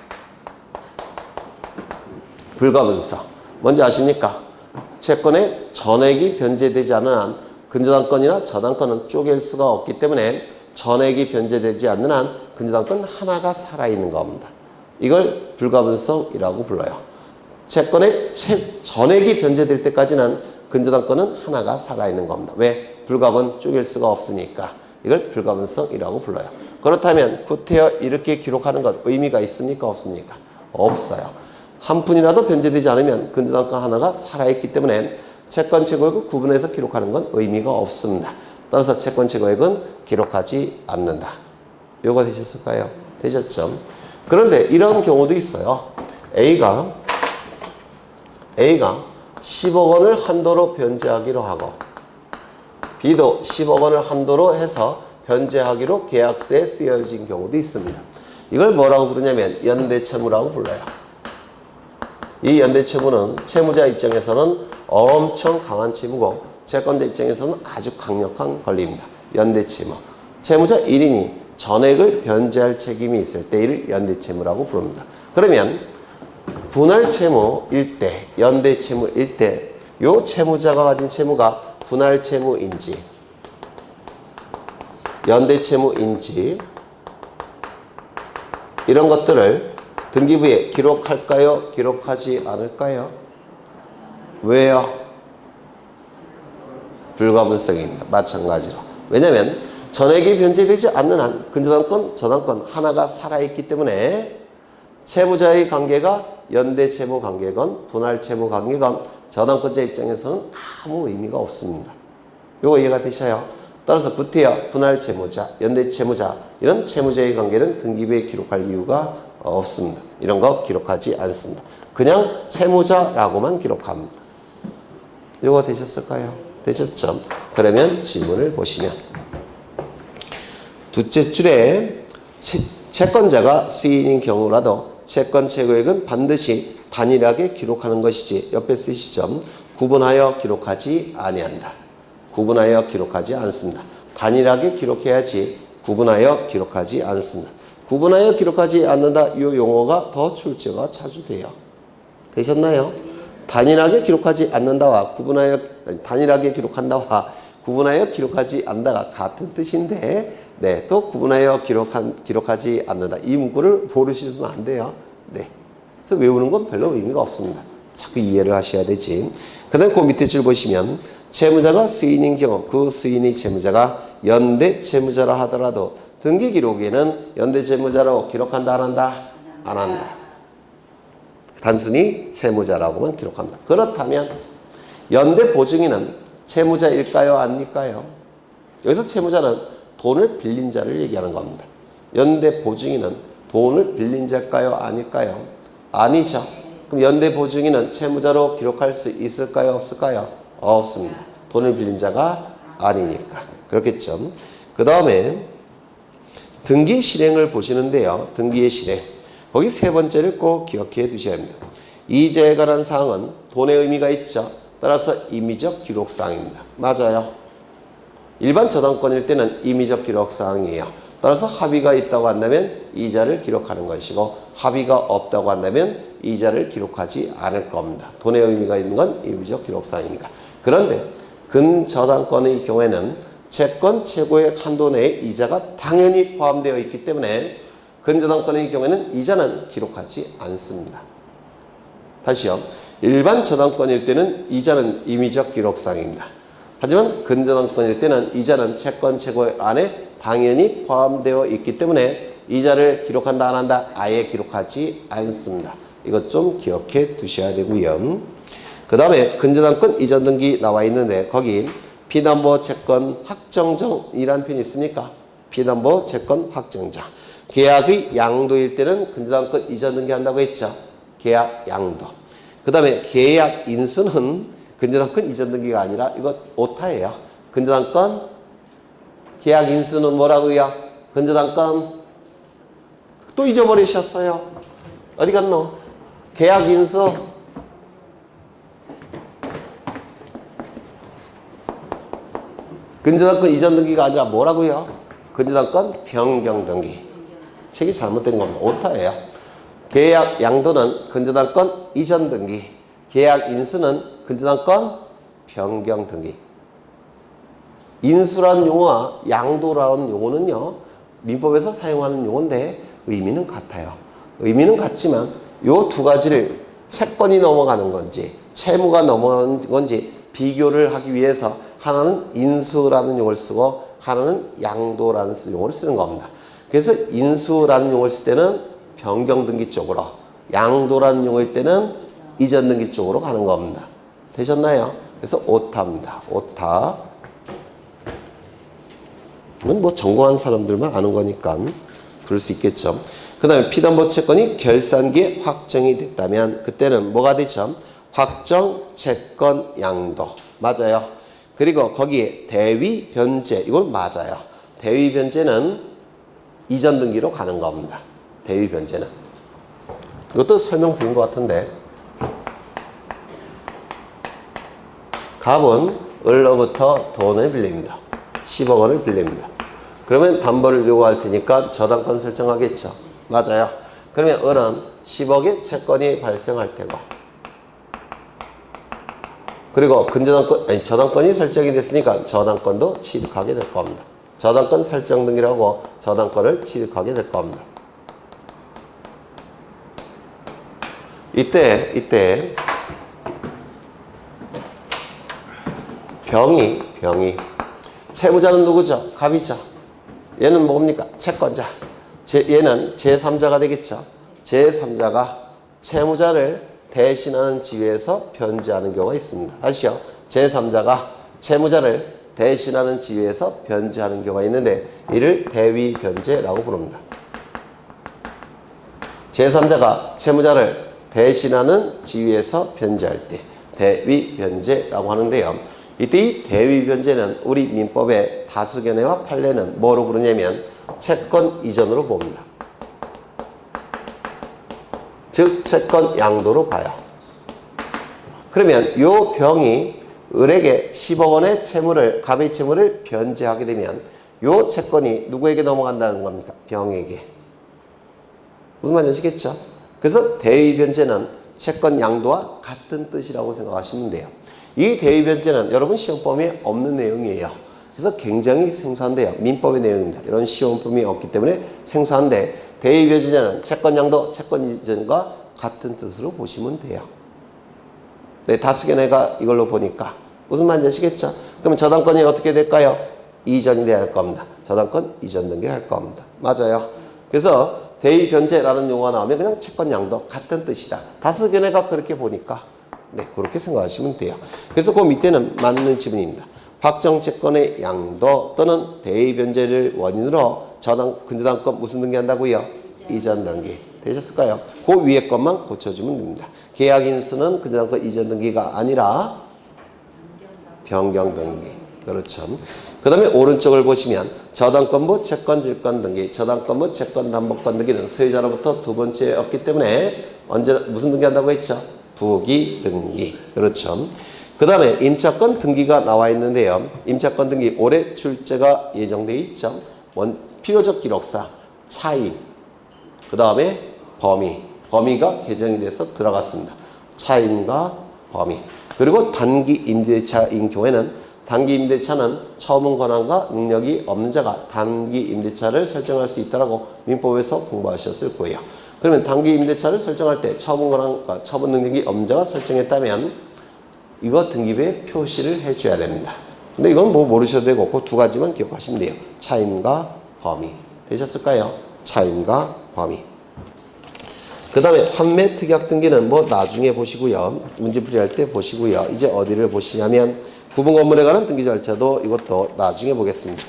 불가분성. 뭔지 아십니까? 채권의 전액이 변제되지 않는 한 근저당권이나 저당권은 쪼갤 수가 없기 때문에 전액이 변제되지 않는 한 근저당권 하나가 살아있는 겁니다. 이걸 불가분성이라고 불러요. 채권의 전액이 변제될 때까지는 근저당권은 하나가 살아있는 겁니다. 왜? 불가분 쪼갤 수가 없으니까. 이걸 불가분성이라고 불러요. 그렇다면 구태여 이렇게 기록하는 것 의미가 있습니까? 없습니까? 없어요. 한 푼이라도 변제되지 않으면 근저당권 하나가 살아있기 때문에 채권 최고액을 구분해서 기록하는 건 의미가 없습니다. 따라서 채권 최고액은 기록하지 않는다. 요거 되셨을까요? 되셨죠? 그런데 이런 경우도 있어요. A가 10억 원을 한도로 변제하기로 하고 B도 10억 원을 한도로 해서 변제하기로 계약서에 쓰여진 경우도 있습니다. 이걸 뭐라고 부르냐면 연대채무라고 불러요. 이 연대채무는 채무자 입장에서는 엄청 강한 채무고 채권자 입장에서는 아주 강력한 권리입니다. 연대채무. 채무자 1인이 전액을 변제할 책임이 있을 때 이를 연대채무라고 부릅니다. 그러면 분할채무일 때, 연대채무일 때 이 채무자가 가진 채무가 분할채무인지 연대채무인지 이런 것들을 등기부에 기록할까요? 기록하지 않을까요? 왜요? 불가분성입니다. 마찬가지로. 왜냐하면 전액이 변제되지 않는 한 근저당권, 저당권 하나가 살아있기 때문에 채무자의 관계가 연대채무 관계건 분할채무 관계건 저당권자 입장에서는 아무 의미가 없습니다. 요거 이해가 되셔요? 따라서 구태여 분할채무자, 연대채무자 이런 채무자의 관계는 등기부에 기록할 이유가 없습니다. 이런 거 기록하지 않습니다. 그냥 채무자라고만 기록합니다. 요거 되셨을까요? 되셨죠? 그러면 지문을 보시면 두째 줄에 채권자가 수인인 경우라도 채권 최고액은 반드시 단일하게 기록하는 것이지 옆에 쓰시죠. 구분하여 기록하지 아니한다. 구분하여 기록하지 않습니다. 단일하게 기록해야지 구분하여 기록하지 않습니다. 구분하여 기록하지 않는다. 이 용어가 더 출제가 자주 돼요. 되셨나요? 단일하게 기록하지 않는다와 단일하게 기록한다와 구분하여 기록하지 않는다가 같은 뜻인데, 네, 또 구분하여 기록하지 않는다. 이 문구를 모르시면 안 돼요. 네. 그래서 외우는 건 별로 의미가 없습니다. 자꾸 이해를 하셔야 되지. 그 다음에 그 밑에 줄 보시면, 채무자가 수인인 경우 그 수인이 채무자가 연대 채무자라 하더라도 등기 기록에는 연대 채무자로 기록한다, 안 한다? 안 한다. 단순히 채무자라고만 기록합니다. 그렇다면 연대 보증인은 채무자일까요, 아닐까요? 여기서 채무자는 돈을 빌린 자를 얘기하는 겁니다. 연대 보증인은 돈을 빌린 자일까요, 아닐까요? 아니죠. 그럼 연대 보증인은 채무자로 기록할 수 있을까요, 없을까요? 없습니다. 돈을 빌린 자가 아니니까. 그렇겠죠. 그 다음에 등기 실행을 보시는데요. 등기의 실행. 거기 세 번째를 꼭 기억해 두셔야 합니다. 이자에 관한 사항은 돈의 의미가 있죠. 따라서 임의적 기록사항입니다. 맞아요. 일반 저당권일 때는 임의적 기록사항이에요. 따라서 합의가 있다고 한다면 이자를 기록하는 것이고, 합의가 없다고 한다면 이자를 기록하지 않을 겁니다. 돈의 의미가 있는 건 임의적 기록사항이니까. 그런데 근저당권의 경우에는 채권 최고액 한도 내에 이자가 당연히 포함되어 있기 때문에 근저당권의 경우에는 이자는 기록하지 않습니다. 다시요. 일반 저당권일 때는 이자는 임의적 기록사항입니다. 하지만 근저당권일 때는 이자는 채권 최고액 안에 당연히 포함되어 있기 때문에 이자를 기록한다, 안 한다? 아예 기록하지 않습니다. 이것 좀 기억해 두셔야 되고요. 그 다음에 근저당권 이전 등기 나와 있는데, 거기 피담보 채권 확정정이라는 표현이 있습니까? 피담보 채권 확정정. 계약의 양도일 때는 근저당권 이전 등기 한다고 했죠. 계약 양도. 그 다음에 계약 인수는 근저당권 이전 등기가 아니라 이거 오타예요. 근저당권 계약 인수는 뭐라고요? 근저당권 또 잊어버리셨어요. 어디 갔노? 계약 인수 근저당권 이전 등기가 아니라 뭐라고요? 근저당권 변경 등기. 책이 잘못된 겁니다. 오타예요. 계약 양도는 근저당권 이전 등기, 계약 인수는 근저당권 변경 등기. 인수라는 용어와 양도라는 용어는요, 민법에서 사용하는 용어인데 의미는 같아요. 의미는 같지만 요 두 가지를 채권이 넘어가는 건지 채무가 넘어가는 건지 비교를 하기 위해서 하나는 인수라는 용어를 쓰고 하나는 양도라는 용어를 쓰는 겁니다. 그래서 인수라는 용어를 쓸 때는 변경 등기 쪽으로, 양도라는 용어일 때는 이전 등기 쪽으로 가는 겁니다. 되셨나요? 그래서 오타입니다. 오타. 이건 뭐 전공한 사람들만 아는 거니까 그럴 수 있겠죠. 그 다음에 피담보 채권이 결산기에 확정이 됐다면 그때는 뭐가 되죠? 확정 채권 양도. 맞아요. 그리고 거기에 대위 변제. 이건 맞아요. 대위 변제는 이전 등기로 가는 겁니다. 대위 변제는. 이것도 설명드린 것 같은데, 갑은 을로부터 돈을 빌립니다. 10억 원을 빌립니다. 그러면 담보를 요구할 테니까 저당권 설정하겠죠. 맞아요. 그러면 을은 10억의 채권이 발생할 테고, 그리고 저당권이 설정이 됐으니까 저당권도 취득하게 될 겁니다. 저당권 설정 등기라고 저당권을 취득하게 될 겁니다. 이때 병이 채무자는 누구죠? 갑이죠. 얘는 뭡니까? 채권자. 얘는 제3자가 되겠죠. 제3자가 채무자를 대신하는 지위에서 변제하는 경우가 있습니다. 다시요. 제3자가 채무자를 대신하는 지위에서 변제하는 경우가 있는데 이를 대위 변제라고 부릅니다. 제3자가 채무자를 대신하는 지위에서 변제할 때 대위 변제라고 하는데요. 이때 이 대위 변제는 우리 민법의 다수견해와 판례는 뭐로 부르냐면 채권 이전으로 봅니다. 즉 채권 양도로 봐요. 그러면 요 병이 을에게 10억 원의 채무를, 갑의 채무를 변제하게 되면 요 채권이 누구에게 넘어간다는 겁니까? 병에게. 무슨 말인지 아시겠죠? 그래서 대위변제는 채권 양도와 같은 뜻이라고 생각하시면 돼요. 이 대위변제는 여러분 시험범위에 없는 내용이에요. 그래서 굉장히 생소한데요. 민법의 내용입니다. 이런 시험범위 없기 때문에 생소한데 대위변제는 채권 양도, 채권 이전과 같은 뜻으로 보시면 돼요. 네, 다수견해가 이걸로 보니까 무슨 말인지 아시겠죠? 그러면 저당권이 어떻게 될까요? 이전이 돼야 할 겁니다. 저당권 이전 등기를 할 겁니다. 맞아요. 그래서 대위변제라는 용어가 나오면 그냥 채권 양도 같은 뜻이다. 다수견해가 그렇게 보니까 네, 그렇게 생각하시면 돼요. 그래서 그 밑에는 맞는 지문입니다. 확정 채권의 양도 또는 대위변제를 원인으로 근저당권 무슨 등기한다고요? 이전 등기. 되셨을까요? 그 위에 것만 고쳐주면 됩니다. 계약인수는 근저당권 이전 등기가 아니라 변경 등기. 그렇죠. 그 다음에 오른쪽을 보시면 저당권부 채권 질권 등기, 저당권부 채권 담보권 등기는 소유자로부터 두 번째였기 때문에 언제 무슨 등기한다고 했죠? 부기 등기. 그렇죠. 그 다음에 임차권 등기가 나와 있는데요. 임차권 등기 올해 출제가 예정되어 있죠. 필요적 기록사, 차임, 그 다음에 범위가 개정이 돼서 들어갔습니다. 차임과 범위. 그리고 단기 임대차인 경우에는 단기 임대차는 처분 권한과 능력이 없는 자가 단기 임대차를 설정할 수 있다라고 민법에서 공부하셨을 거예요. 그러면 단기 임대차를 설정할 때 처분 권한과 처분 능력이 없는 자가 설정했다면 이거 등기부에 표시를 해줘야 됩니다. 근데 이건 뭐 모르셔도 되고 그 두 가지만 기억하시면 돼요. 차임과 범위. 되셨을까요? 차임과 범위. 그 다음에 환매 특약 등기는 뭐 나중에 보시고요. 문제풀이 할 때 보시고요. 이제 어디를 보시냐면 구분 건물에 관한 등기 절차도 이것도 나중에 보겠습니다.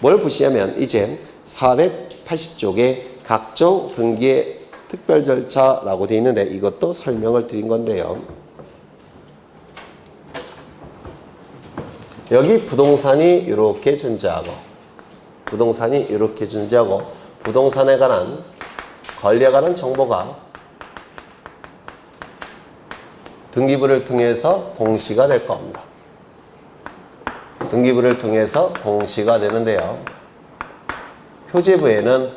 뭘 보시냐면 이제 480쪽에 각종 등기의 특별 절차라고 되어 있는데 이것도 설명을 드린 건데요. 여기 부동산이 이렇게 존재하고 부동산에 관한 권리에 관한 정보가 등기부를 통해서 공시가 될 겁니다. 등기부를 통해서 공시가 되는데요. 표지부에는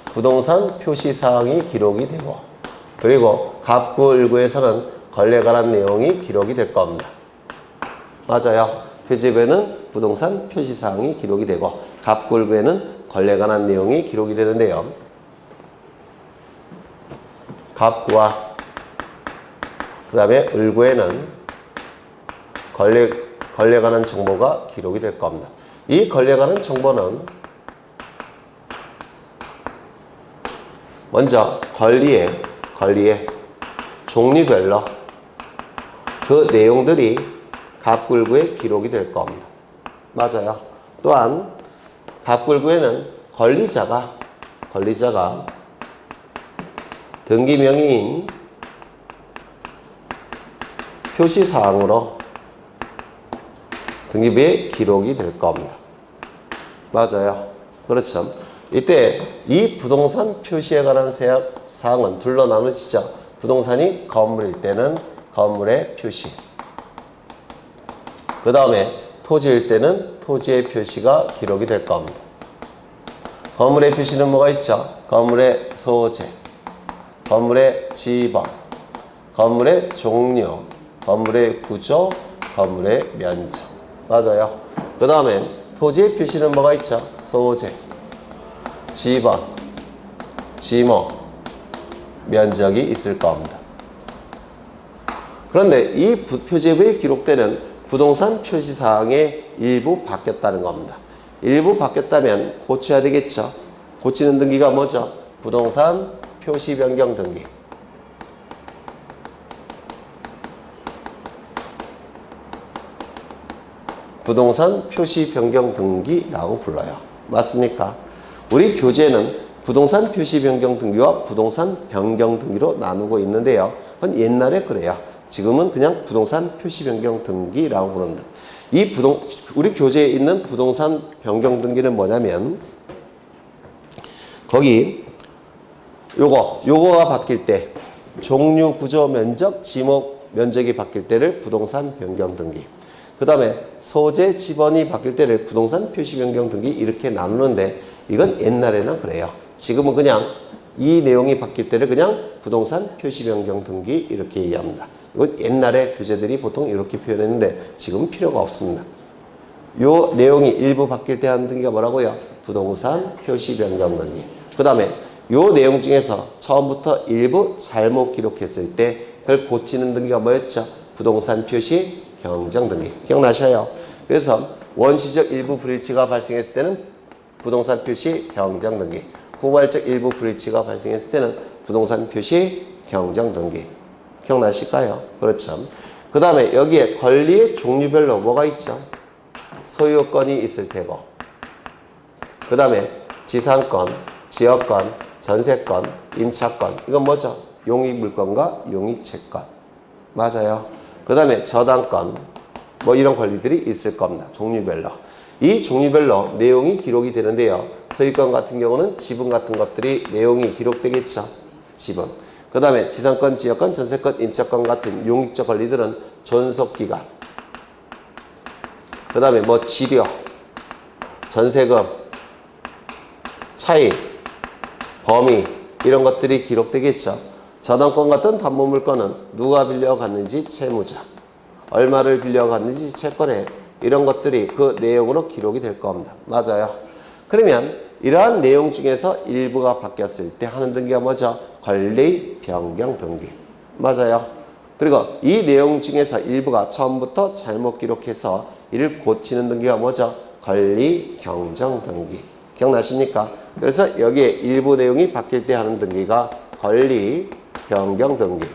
부동산 표시사항이 기록이 되고 그리고 갑구을구에서는 권리에 관한 내용이 기록이 될 겁니다. 맞아요. 표지부에는 부동산 표시사항이 기록이 되고 갑구을구에는 권리에 관한 내용이 기록이 되는데요. 갑구와 그 다음에 을구에는 권리에 관한 정보가 기록이 될 겁니다. 이 권리에 관한 정보는 먼저 권리의 종류별로 그 내용들이 갑구을구에 기록이 될 겁니다. 맞아요. 또한 갑구을구에는 권리자가 등기명의인 표시사항으로 등기부에 기록이 될 겁니다. 맞아요. 그렇죠. 이때 이 부동산 표시에 관한 사항은 둘로 나눠지죠. 부동산이 건물일 때는 건물의 표시. 그 다음에 토지일 때는 토지의 표시가 기록이 될 겁니다. 건물의 표시는 뭐가 있죠? 건물의 소재, 건물의 지번, 건물의 종류, 건물의 구조, 건물의 면적. 맞아요. 그 다음에 토지의 표시는 뭐가 있죠? 소재, 지번, 지모, 면적이 있을 겁니다. 그런데 이 표지부에 기록되는 부동산 표시사항의 일부 바뀌었다는 겁니다. 일부 바뀌었다면 고쳐야 되겠죠. 고치는 등기가 뭐죠? 부동산 표시 변경 등기. 부동산 표시 변경 등기라고 불러요. 맞습니까? 우리 교재는 부동산 표시 변경 등기와 부동산 변경 등기로 나누고 있는데요. 그건 옛날에 그래요. 지금은 그냥 부동산 표시 변경 등기라고 부릅니다. 우리 교재에 있는 부동산 변경 등기는 뭐냐면 거기 요거가 바뀔 때 종류, 구조, 면적, 지목, 면적이 바뀔 때를 부동산 변경 등기. 그 다음에 소재 지번이 바뀔 때를 부동산 표시 변경 등기 이렇게 나누는데 이건 옛날에는 그래요. 지금은 그냥 이 내용이 바뀔 때를 그냥 부동산 표시 변경 등기 이렇게 이해합니다. 이건 옛날에 교재들이 보통 이렇게 표현했는데 지금은 필요가 없습니다. 요 내용이 일부 바뀔 때 하는 등기가 뭐라고요? 부동산 표시 변경 등기. 그 다음에 요 내용 중에서 처음부터 일부 잘못 기록했을 때 그걸 고치는 등기가 뭐였죠? 부동산 표시 경정 등기. 기억나셔요? 그래서 원시적 일부 불일치가 발생했을 때는 부동산 표시 경정 등기. 후발적 일부 불일치가 발생했을 때는 부동산 표시 경정 등기. 기억나실까요? 그렇죠. 그 다음에 여기에 권리의 종류별로 뭐가 있죠? 소유권이 있을 테고, 그 다음에 지상권, 지역권, 전세권, 임차권. 이건 뭐죠? 용익물권과 용익채권. 맞아요. 그 다음에 저당권, 뭐 이런 권리들이 있을 겁니다. 종류별로. 이 종류별로 내용이 기록이 되는데요. 소유권 같은 경우는 지분 같은 것들이 내용이 기록되겠죠. 지분. 그 다음에 지상권, 지역권, 전세권, 임차권 같은 용익적 권리들은 존속기간. 그 다음에 뭐 지료, 전세금, 차익, 범위 이런 것들이 기록되겠죠. 저당권 같은 담보물권은 누가 빌려갔는지 채무자, 얼마를 빌려갔는지 채권에 이런 것들이 그 내용으로 기록이 될 겁니다. 맞아요. 그러면 이러한 내용 중에서 일부가 바뀌었을 때 하는 등기가 뭐죠? 권리 변경 등기. 맞아요. 그리고 이 내용 중에서 일부가 처음부터 잘못 기록해서 이를 고치는 등기가 뭐죠? 권리 경정 등기. 기억나십니까? 그래서 여기에 일부 내용이 바뀔 때 하는 등기가 권리 변경 등기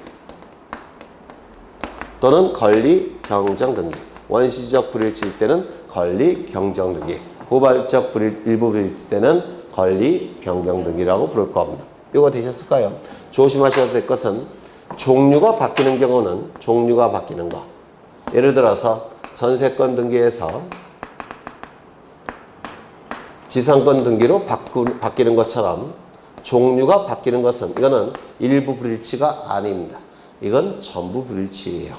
또는 권리 경정 등기. 원시적 불일치일 때는 권리 경정 등기, 후발적 일부 불일치 때는 권리 변경 등기라고 부를 겁니다. 이거 되셨을까요? 조심하셔야 될 것은 종류가 바뀌는 경우는 종류가 바뀌는 거. 예를 들어서 전세권 등기에서 지상권 등기로 바뀌는 것처럼 종류가 바뀌는 것은 이거는 일부 불일치가 아닙니다. 이건 전부 불일치예요.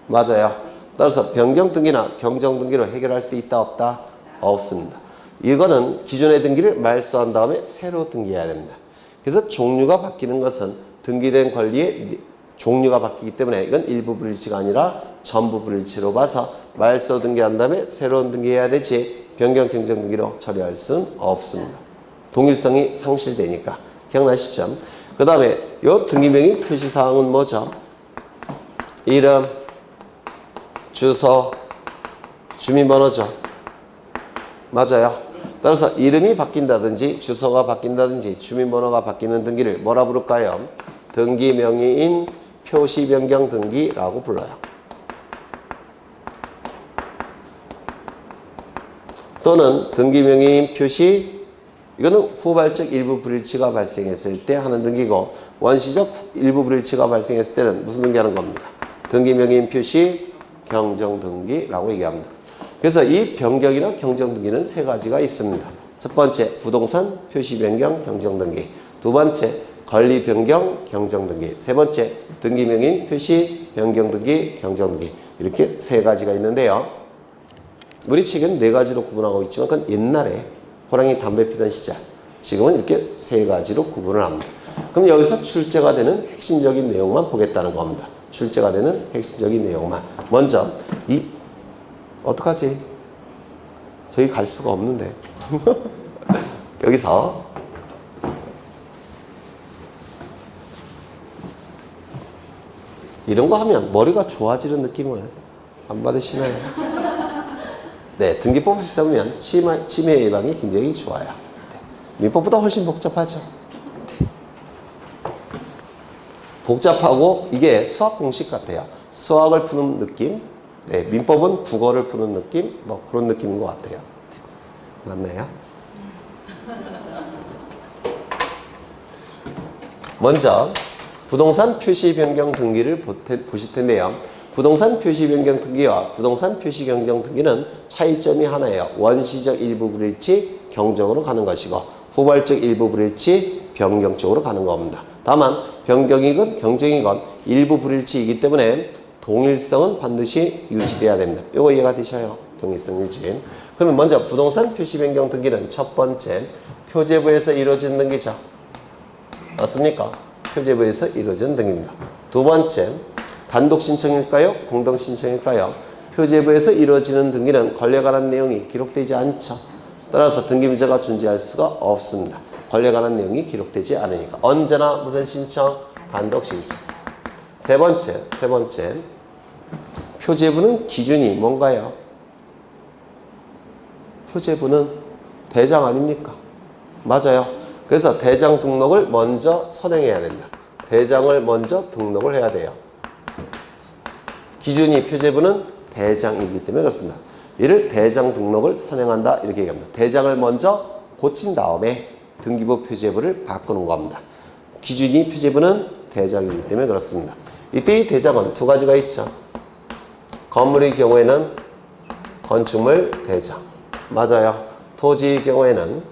맞아요. 따라서 변경 등기나 경정 등기로 해결할 수 있다 없다? 없습니다. 이거는 기존의 등기를 말소한 다음에 새로 등기해야 됩니다. 그래서 종류가 바뀌는 것은 등기된 권리의 종류가 바뀌기 때문에 이건 일부 불일치가 아니라 전부 불일치로 봐서 말소 등기한 다음에 새로운 등기해야 되지 변경 경정 등기로 처리할 수는 없습니다. 동일성이 상실되니까. 기억나시죠? 그 다음에 이 등기명의 표시사항은 뭐죠? 이름, 주소, 주민번호죠. 맞아요. 따라서 이름이 바뀐다든지 주소가 바뀐다든지 주민번호가 바뀌는 등기를 뭐라 부를까요? 등기명의인 표시변경 등기라고 불러요. 또는 등기명의인 표시, 이거는 후발적 일부 불일치가 발생했을 때 하는 등기고 원시적 일부 불일치가 발생했을 때는 무슨 등기하는 겁니까? 등기명의인 표시 경정 등기라고 얘기합니다. 그래서 이 변경이나 경정 등기는 세 가지가 있습니다. 첫 번째, 부동산 표시 변경 경정 등기. 두 번째, 권리 변경 경정 등기. 세 번째, 등기명의인 표시 변경 등기 경정 등기. 이렇게 세 가지가 있는데요. 우리 책은 네 가지로 구분하고 있지만 그건 옛날에 호랑이 담배 피던 시절, 지금은 이렇게 세 가지로 구분을 합니다. 그럼 여기서 출제가 되는 핵심적인 내용만 보겠다는 겁니다. 출제가 되는 핵심적인 내용만. 먼저 어떡하지? 저기 갈 수가 없는데. 여기서 이런 거 하면 머리가 좋아지는 느낌을 안 받으시나요? 네, 등기법 하시다 보면 치매 예방에 굉장히 좋아요. 네, 민법보다 훨씬 복잡하죠. 네. 복잡하고 이게 수학 공식 같아요. 수학을 푸는 느낌. 네, 민법은 국어를 푸는 느낌, 뭐 그런 느낌인 것 같아요. 네, 맞나요? 먼저 부동산 표시 변경 등기를 보실 텐데요. 부동산 표시 변경 등기와 부동산 표시 경정 등기는 차이점이 하나예요. 원시적 일부 불일치 경정으로 가는 것이고 후발적 일부 불일치 변경 쪽으로 가는 겁니다. 다만 변경이건 경정이건 일부 불일치이기 때문에 동일성은 반드시 유지돼야 됩니다. 요거 이해가 되셔요? 동일성 유지. 그러면 먼저 부동산 표시 변경 등기는 첫 번째 표제부에서 이루어지는 등기죠. 맞습니까? 표제부에서 이루어지는 등기입니다. 두 번째, 단독 신청일까요? 공동 신청일까요? 표제부에서 이루어지는 등기는 권리에 관한 내용이 기록되지 않죠. 따라서 등기 문제가 존재할 수가 없습니다. 권리에 관한 내용이 기록되지 않으니까. 언제나 무슨 신청? 단독 신청. 세 번째, 표제부는 기준이 뭔가요? 표제부는 대장 아닙니까? 맞아요. 그래서 대장 등록을 먼저 선행해야 됩니다. 대장을 먼저 등록을 해야 돼요. 기준이 표제부는 대장이기 때문에 그렇습니다. 이를 대장 등록을 선행한다 이렇게 얘기합니다. 대장을 먼저 고친 다음에 등기부 표제부를 바꾸는 겁니다. 기준이 표제부는 대장이기 때문에 그렇습니다. 이때 이 대장은 두 가지가 있죠. 건물의 경우에는 건축물 대장. 맞아요. 토지의 경우에는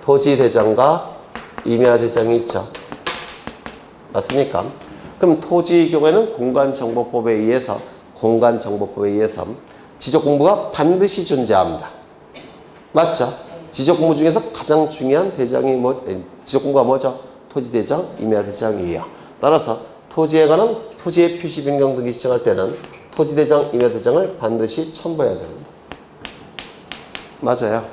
토지 대장과 임야 대장이 있죠. 맞습니까? 그럼 토지의 경우에는 공간정보법에 의해서 지적공부가 반드시 존재합니다. 맞죠? 지적공부 중에서 가장 중요한 대장이 지적공부가 뭐죠? 토지대장, 임야대장이에요. 따라서 토지에 관한 토지의 표시 변경 등기 신청할 때는 토지대장, 임야대장을 반드시 첨부해야 됩니다. 맞아요.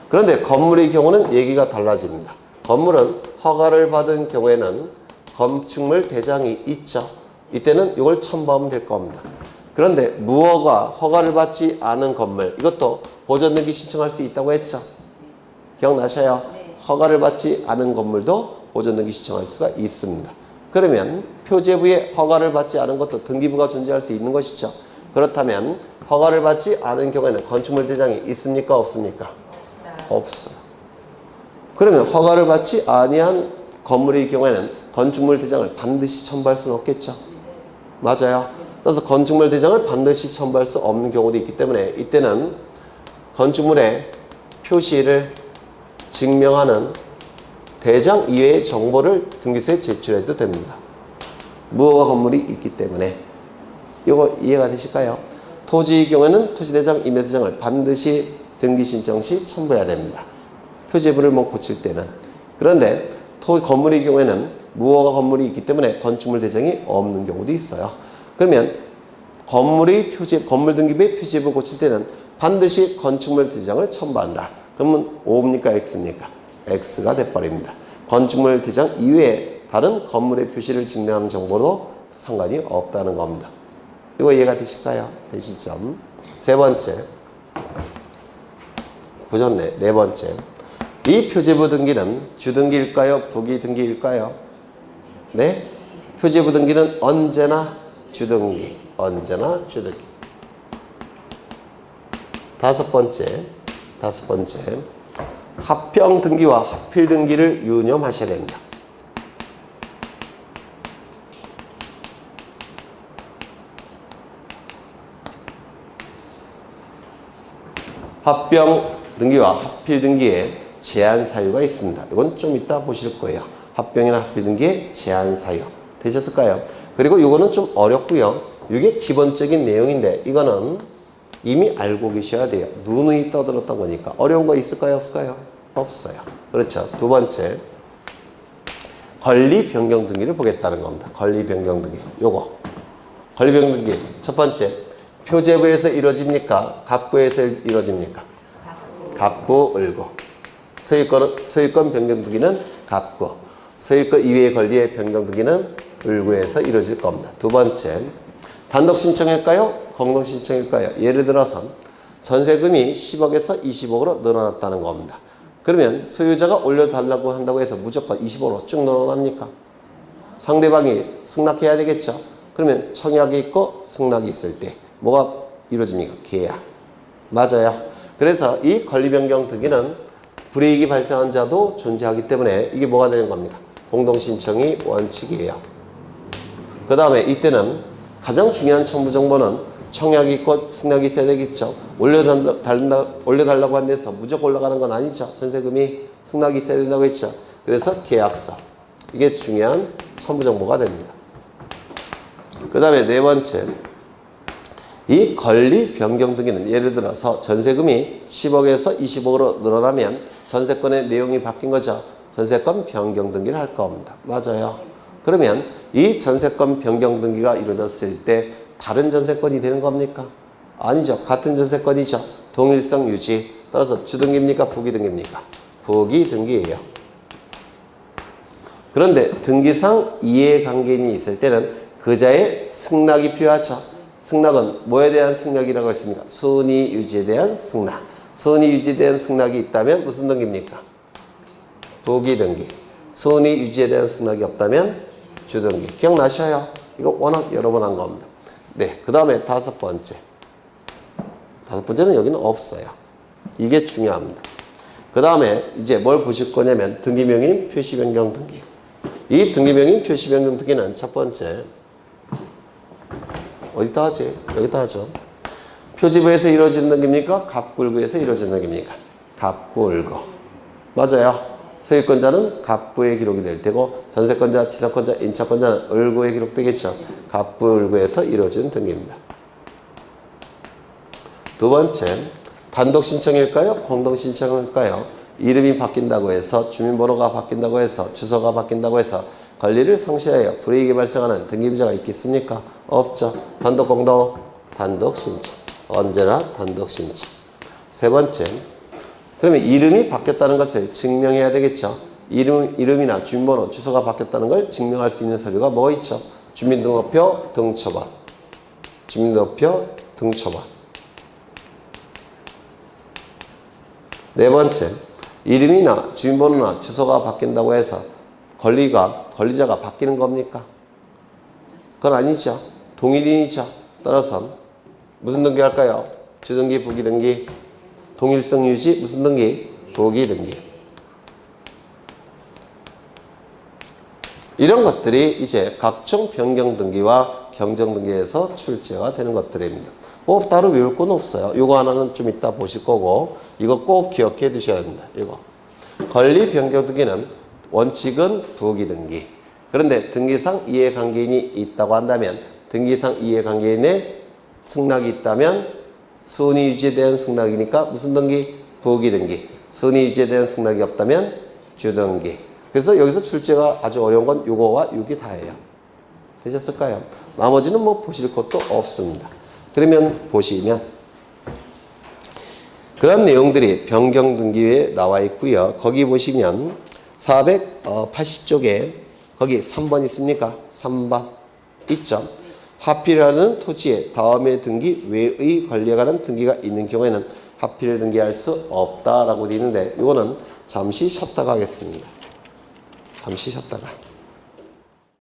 그런데 건물의 경우는 얘기가 달라집니다. 건물은 허가를 받은 경우에는 건축물 대장이 있죠. 이때는 이걸 첨부하면 될 겁니다. 그런데 무허가, 허가를 받지 않은 건물, 이것도 보존등기 신청할 수 있다고 했죠. 기억나셔요? 허가를 받지 않은 건물도 보존등기 신청할 수가 있습니다. 그러면 표제부에 허가를 받지 않은 것도 등기부가 존재할 수 있는 것이죠. 그렇다면 허가를 받지 않은 경우에는 건축물 대장이 있습니까? 없습니까? 없어요. 그러면 허가를 받지 아니한 건물의 경우에는 건축물 대장을 반드시 첨부할 수는 없겠죠. 맞아요. 그래서 건축물 대장을 반드시 첨부할 수 없는 경우도 있기 때문에 이때는 건축물의 표시를 증명하는 대장 이외의 정보를 등기소에 제출해도 됩니다. 무허가 건물이 있기 때문에. 이거 이해가 되실까요? 토지의 경우에는 토지대장, 임야대장을 반드시 등기 신청 시 첨부해야 됩니다. 표제부를 고칠 때는. 그런데 건물의 경우에는 무허가 건물이 있기 때문에 건축물 대장이 없는 경우도 있어요. 그러면 건물 등기부의 표제부 고칠 때는 반드시 건축물 대장을 첨부한다. 그러면 O입니까? X입니까? X가 돼버립니다. 건축물 대장 이외에 다른 건물의 표시를 증명하는 정보도 상관이 없다는 겁니다. 이거 이해가 되실까요? 되시죠? 세 번째. 보셨네. 네 번째. 이 표제부 등기는 주등기일까요? 부기등기일까요? 네? 표제부 등기는 언제나 주등기. 언제나 주등기. 다섯 번째. 합병 등기와 합필 등기를 유념하셔야 됩니다. 합병 등기와 합필 등기에 제한 사유가 있습니다. 이건 좀 이따 보실 거예요. 합병이나 합필 등기의 제한 사유. 되셨을까요? 그리고 이거는 좀 어렵고요. 이게 기본적인 내용인데 이거는 이미 알고 계셔야 돼요. 누누이 떠들었던 거니까. 어려운 거 있을까요? 없을까요? 없어요. 그렇죠. 두 번째. 권리 변경 등기를 보겠다는 겁니다. 권리 변경 등기. 요거. 권리 변경 등기. 첫 번째. 표제부에서 이루어집니까? 갑구에서 이루어집니까? 갑구, 을구. 소유권 변경 등기는 갑구. 소유권 이외의 권리의 변경 등기는 을구에서 이루어질 겁니다. 두 번째. 단독 신청일까요? 공동 신청일까요? 예를 들어서 전세금이 10억에서 20억으로 늘어났다는 겁니다. 그러면 소유자가 올려달라고 한다고 해서 무조건 20억으로 쭉 늘어납니까? 상대방이 승낙해야 되겠죠? 그러면 청약이 있고 승낙이 있을 때 뭐가 이루어집니까? 계약. 맞아요. 그래서 이 권리변경 등기는 불이익이 발생한 자도 존재하기 때문에 이게 뭐가 되는 겁니까? 공동신청이 원칙이에요. 그 다음에 이때는 가장 중요한 첨부 정보는 청약이 있고 승낙이 있어야 되겠죠. 올려달라고 한 데서 무조건 올라가는 건 아니죠. 전세금이 승낙이 있어야 된다고 했죠. 그래서 계약서. 이게 중요한 첨부 정보가 됩니다. 그 그 다음에 네 번째, 이 권리 변경 등기는 예를 들어서 전세금이 10억에서 20억으로 늘어나면 전세권의 내용이 바뀐 거죠. 전세권 변경 등기를 할 겁니다. 맞아요. 그러면 이 전세권 변경 등기가 이루어졌을 때 다른 전세권이 되는 겁니까? 아니죠. 같은 전세권이죠. 동일성 유지. 따라서 주등기입니까? 부기등기입니까? 부기등기예요. 그런데 등기상 이해관계인이 있을 때는 그자의 승낙이 필요하죠. 승낙은 뭐에 대한 승낙이라고 했습니까? 순위 유지에 대한 승낙. 순위 유지에 대한 승낙이 있다면 무슨 등기입니까? 부기등기. 순위 유지에 대한 승낙이 없다면 주등기. 기억나셔요? 이거 워낙 여러 번 한 겁니다. 네, 그 다음에 다섯 번째. 다섯 번째는 여기는 없어요. 이게 중요합니다. 그 다음에 이제 뭘 보실 거냐면 등기명인 표시변경 등기. 이 등기명인 표시변경 등기는 첫 번째, 어디다 하지? 여기다 하죠. 표지부에서 이루어지는 등기입니까? 갑구을구에서 이루어지는 등기입니까? 갑구을구. 맞아요. 소유권자는 갑구에 기록이 될 테고 전세권자, 지상권자, 임차권자는 을구에 기록되겠죠. 갑구을구에서 이루어지는 등기입니다. 두 번째, 단독 신청일까요? 공동 신청일까요? 이름이 바뀐다고 해서, 주민번호가 바뀐다고 해서, 주소가 바뀐다고 해서 권리를 상실하여 불이익이 발생하는 등기부자가 있겠습니까? 없죠. 단독 공동, 단독 신청. 언제나 단독 신청. 세 번째, 그러면 이름이 바뀌었다는 것을 증명해야 되겠죠. 이름이나 주민번호, 주소가 바뀌었다는 걸 증명할 수 있는 서류가 뭐 있죠? 주민등록표, 등초번. 주민등록표, 등초번. 네 번째, 이름이나 주민번호나 주소가 바뀐다고 해서 권리자가 바뀌는 겁니까? 그건 아니죠. 동일인이죠. 따라서 무슨 등기 할까요? 주등기, 부기등기. 동일성 유지, 무슨 등기? 부기등기. 이런 것들이 이제 각종 변경 등기와 경정 등기에서 출제가 되는 것들입니다. 뭐 따로 외울 건 없어요. 이거 하나는 좀 이따 보실 거고, 이거 꼭 기억해 두셔야 됩니다. 이거. 권리 변경 등기는 원칙은 부기등기. 그런데 등기상 이해관계인이 있다고 한다면, 등기상 이해관계인의 승낙이 있다면 순위 유지에 대한 승낙이니까 무슨 등기? 부기등기. 순위 유지에 대한 승낙이 없다면 주등기. 그래서 여기서 출제가 아주 어려운 건 요거와 요게 다예요. 되셨을까요? 나머지는 뭐 보실 것도 없습니다. 그러면 보시면 그런 내용들이 변경 등기에 나와 있고요. 거기 보시면 480쪽에 거기 3번 있습니까? 3번 있죠. 하필이라는 토지에 다음의 등기 외의 권리에 관한 등기가 있는 경우에는 하필을 등기할 수 없다라고 되어 있는데 이거는 잠시 쉬었다가 하겠습니다. 잠시 쉬었다가.